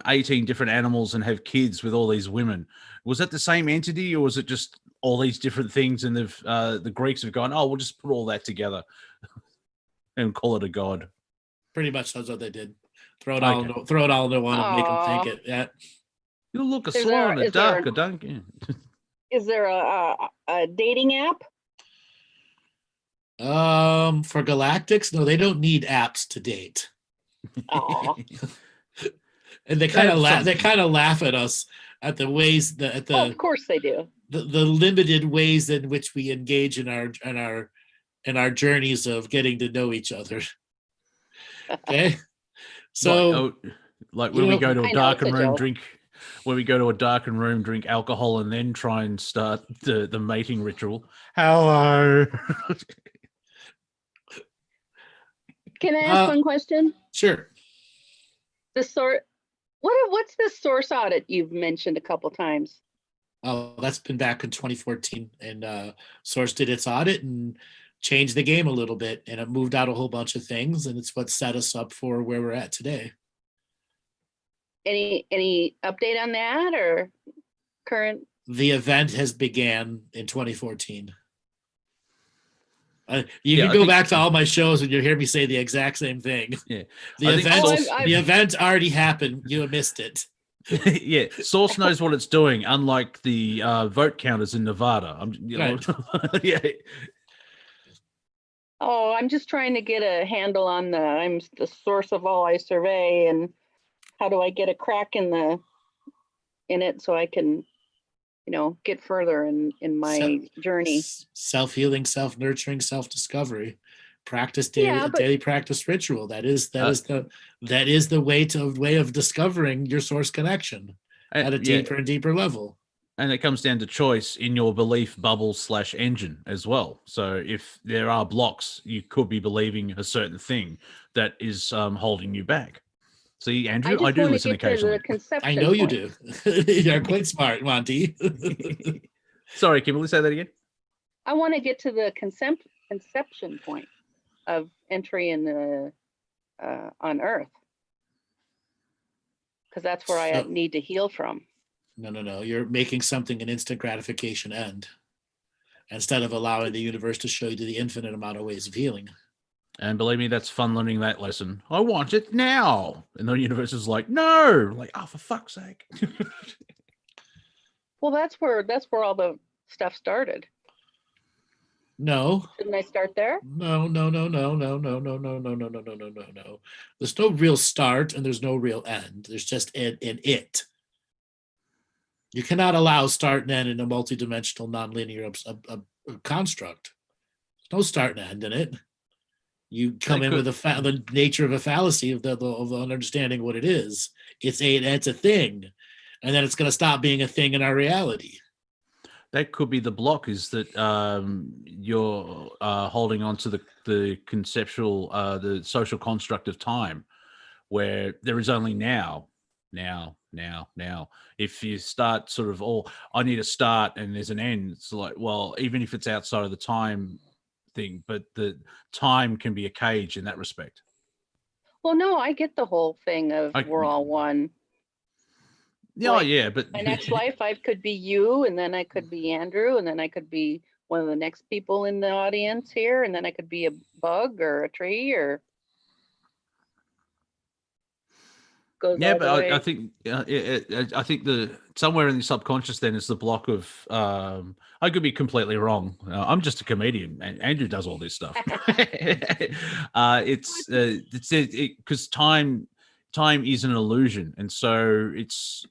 18 different animals and have kids with all these women. Was that the same entity, or was it just all these different things? And the Greeks have gone, oh, we'll just put all that together and call it a god. Pretty much that's what they did. Throw it all into one and make them think it. Yeah. You look a swan, a duck, a donkey. Is there a dating app? For Galactics, no, they don't need apps to date. And they kind of laugh at us at the ways that of course they do. The limited ways in which we engage in our journeys of getting to know each other. Okay. So like when we go to a darkened room, drink alcohol, and then try and start the mating ritual. Hello. Can I ask one question? Sure. What's the source audit you've mentioned a couple times? Oh, that's been back in 2014, and Source did its audit and changed the game a little bit, and it moved out a whole bunch of things, and it's what set us up for where we're at today. Any update on that or current? The event has began in 2014. You can go back to all my shows and you'll hear me say the exact same thing. Yeah, the event already happened. You missed it. Yeah, Source knows what it's doing, unlike the vote counters in Nevada. Yeah. Oh, I'm just trying to get a handle on I'm the source of all I survey, and how do I get a crack in it so I can, get further in my journey. Self-healing, self-nurturing, self-discovery. Practice daily practice ritual. That is the way of discovering your source connection at a deeper and deeper level. And it comes down to choice in your belief bubble / engine as well. So if there are blocks, you could be believing a certain thing that is holding you back. See, Andrew, I do listen occasionally. I know you do. You're quite smart, Monty. Sorry, Kimberly, say that again. I want to get to the conception point of entry in the on Earth, because that's where I need to heal from. No. You're making something an instant gratification end, instead of allowing the universe to show you the infinite amount of ways of healing. And believe me, that's fun learning that lesson. I want it now. And the universe is like, no. Like, oh, for fuck's sake. Well, that's where all the stuff started. No. Shouldn't I start there? No. There's no real start and there's no real end. There's just an it. You cannot allow start and end in a multidimensional, nonlinear construct. There's no start and end in it. You come in with the nature of a fallacy of understanding what it is. It's a thing, and then it's going to stop being a thing in our reality. That could be the block, is that you're holding on to the conceptual, the social construct of time, where there is only now. If you start sort of, I need a start and there's an end, it's like, well, even if it's outside of the time thing, but the time can be a cage in that respect. Well, no, I get the whole thing of we're all one. Yeah, like, yeah, but my next life, I could be you, and then I could be Andrew, and then I could be one of the next people in the audience here, and then I could be a bug or a tree or. Yeah, but I think I think the somewhere in the subconscious then is the block of I could be completely wrong. I'm just a comedian, and Andrew does all this stuff. It's because time is an illusion, and so it's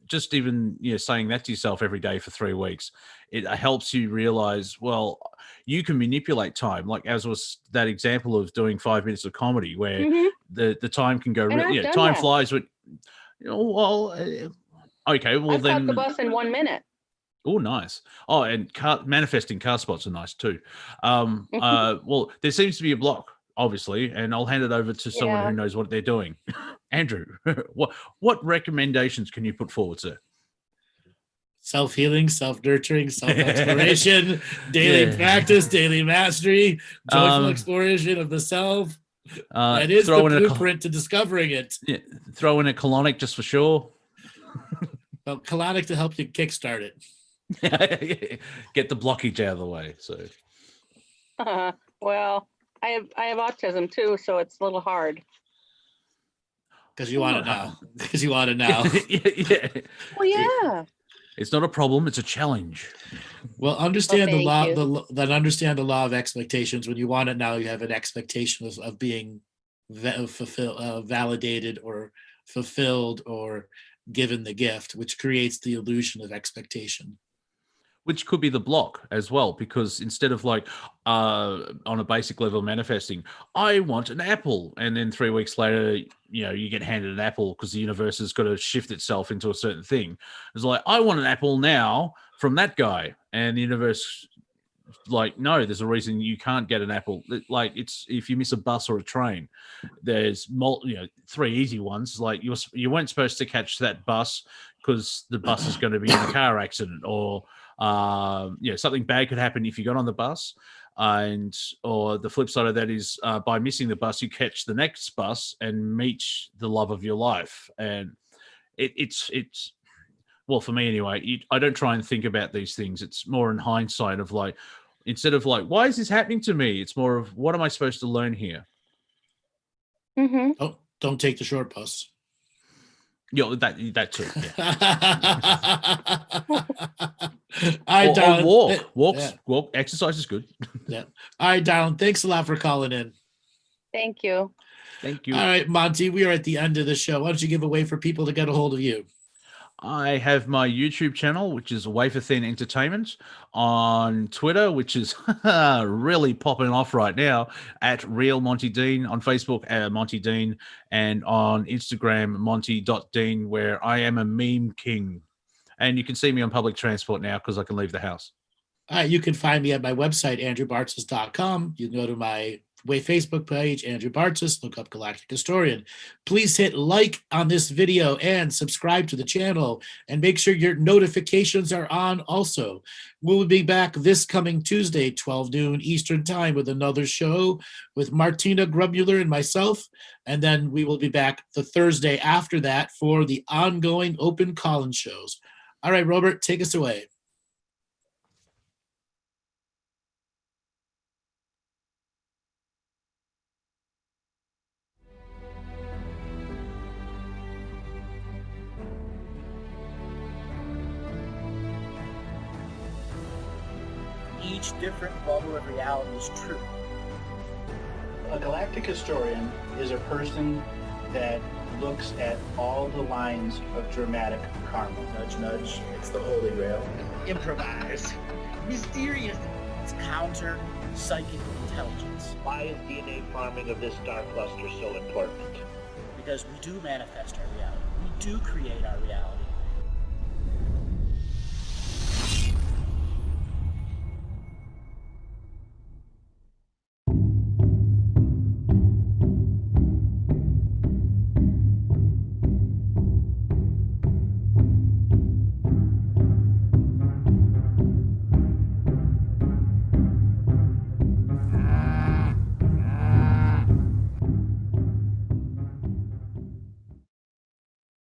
just even saying that to yourself every day for 3 weeks, it helps you realize, well, you can manipulate time, like as was that example of doing 5 minutes of comedy where the time can go time flies with okay, well, I've then caught the bus in 1 minute. Oh, nice. Oh, and manifesting car spots are nice too. Well, there seems to be a block, obviously, and I'll hand it over to someone who knows what they're doing. Andrew, what recommendations can you put forward, sir? Self-healing, self-nurturing, self-exploration, daily practice, daily mastery, joyful exploration of the self. That is the blueprint to discovering it. Yeah, throw in a colonic just for sure. Well, colonic to help you kickstart it. Get the blockage out of the way. So, well, I have autism too, so it's a little hard. Because you want it now. Because you want it now. Yeah. Well, yeah. It's not a problem; it's a challenge. Well, understand the law. Understand the law of expectations. When you want it now, you have an expectation of being validated or fulfilled or given the gift, which creates the illusion of expectation. Which could be the block as well, because instead of like on a basic level manifesting, I want an apple, and then 3 weeks later, you get handed an apple because the universe has got to shift itself into a certain thing. It's like, I want an apple now from that guy, and the universe, like, no, there's a reason you can't get an apple. Like, it's if you miss a bus or a train, there's 3 easy ones. Like you weren't supposed to catch that bus because the bus is going to be in a car accident, or something bad could happen if you got on the bus, or the flip side of that is by missing the bus, you catch the next bus and meet the love of your life. And it's well, for me anyway, I don't try and think about these things. It's more in hindsight of like, instead of like, why is this happening to me? It's more of, what am I supposed to learn here? Oh, don't take the short bus. That too. Yeah. Walk. Exercise is good. Yeah. All right, Darren. Thanks a lot for calling in. Thank you. Thank you. All right, Monty. We are at the end of the show. Why don't you give a way for people to get a hold of you? I have my YouTube channel, which is Wafer Thin Entertainment, on Twitter, which is really popping off right now, at Real Monty Dean, on Facebook, Monty Dean, and on Instagram, Monty.Dean, where I am a meme king. And you can see me on public transport now because I can leave the house. You can find me at my website, andrewbartzis.com. You can go to my Facebook page, Andrew Bartzis, look up Galactic Historian. Please hit like on this video and subscribe to the channel, and make sure your notifications are on also. We'll be back this coming Tuesday, 12 noon Eastern time, with another show with Martina Grubmuller and myself. And then we will be back the Thursday after that for the ongoing open call-in shows. All right, Robert, take us away. each different bubble of reality is true. A galactic historian is a person that looks at all the lines of dramatic karma. Nudge, nudge, it's the Holy Grail. Improvise. Mysterious. It's counter psychic intelligence. Why is DNA farming of this star cluster so important? Because we do manifest our reality. We do create our reality.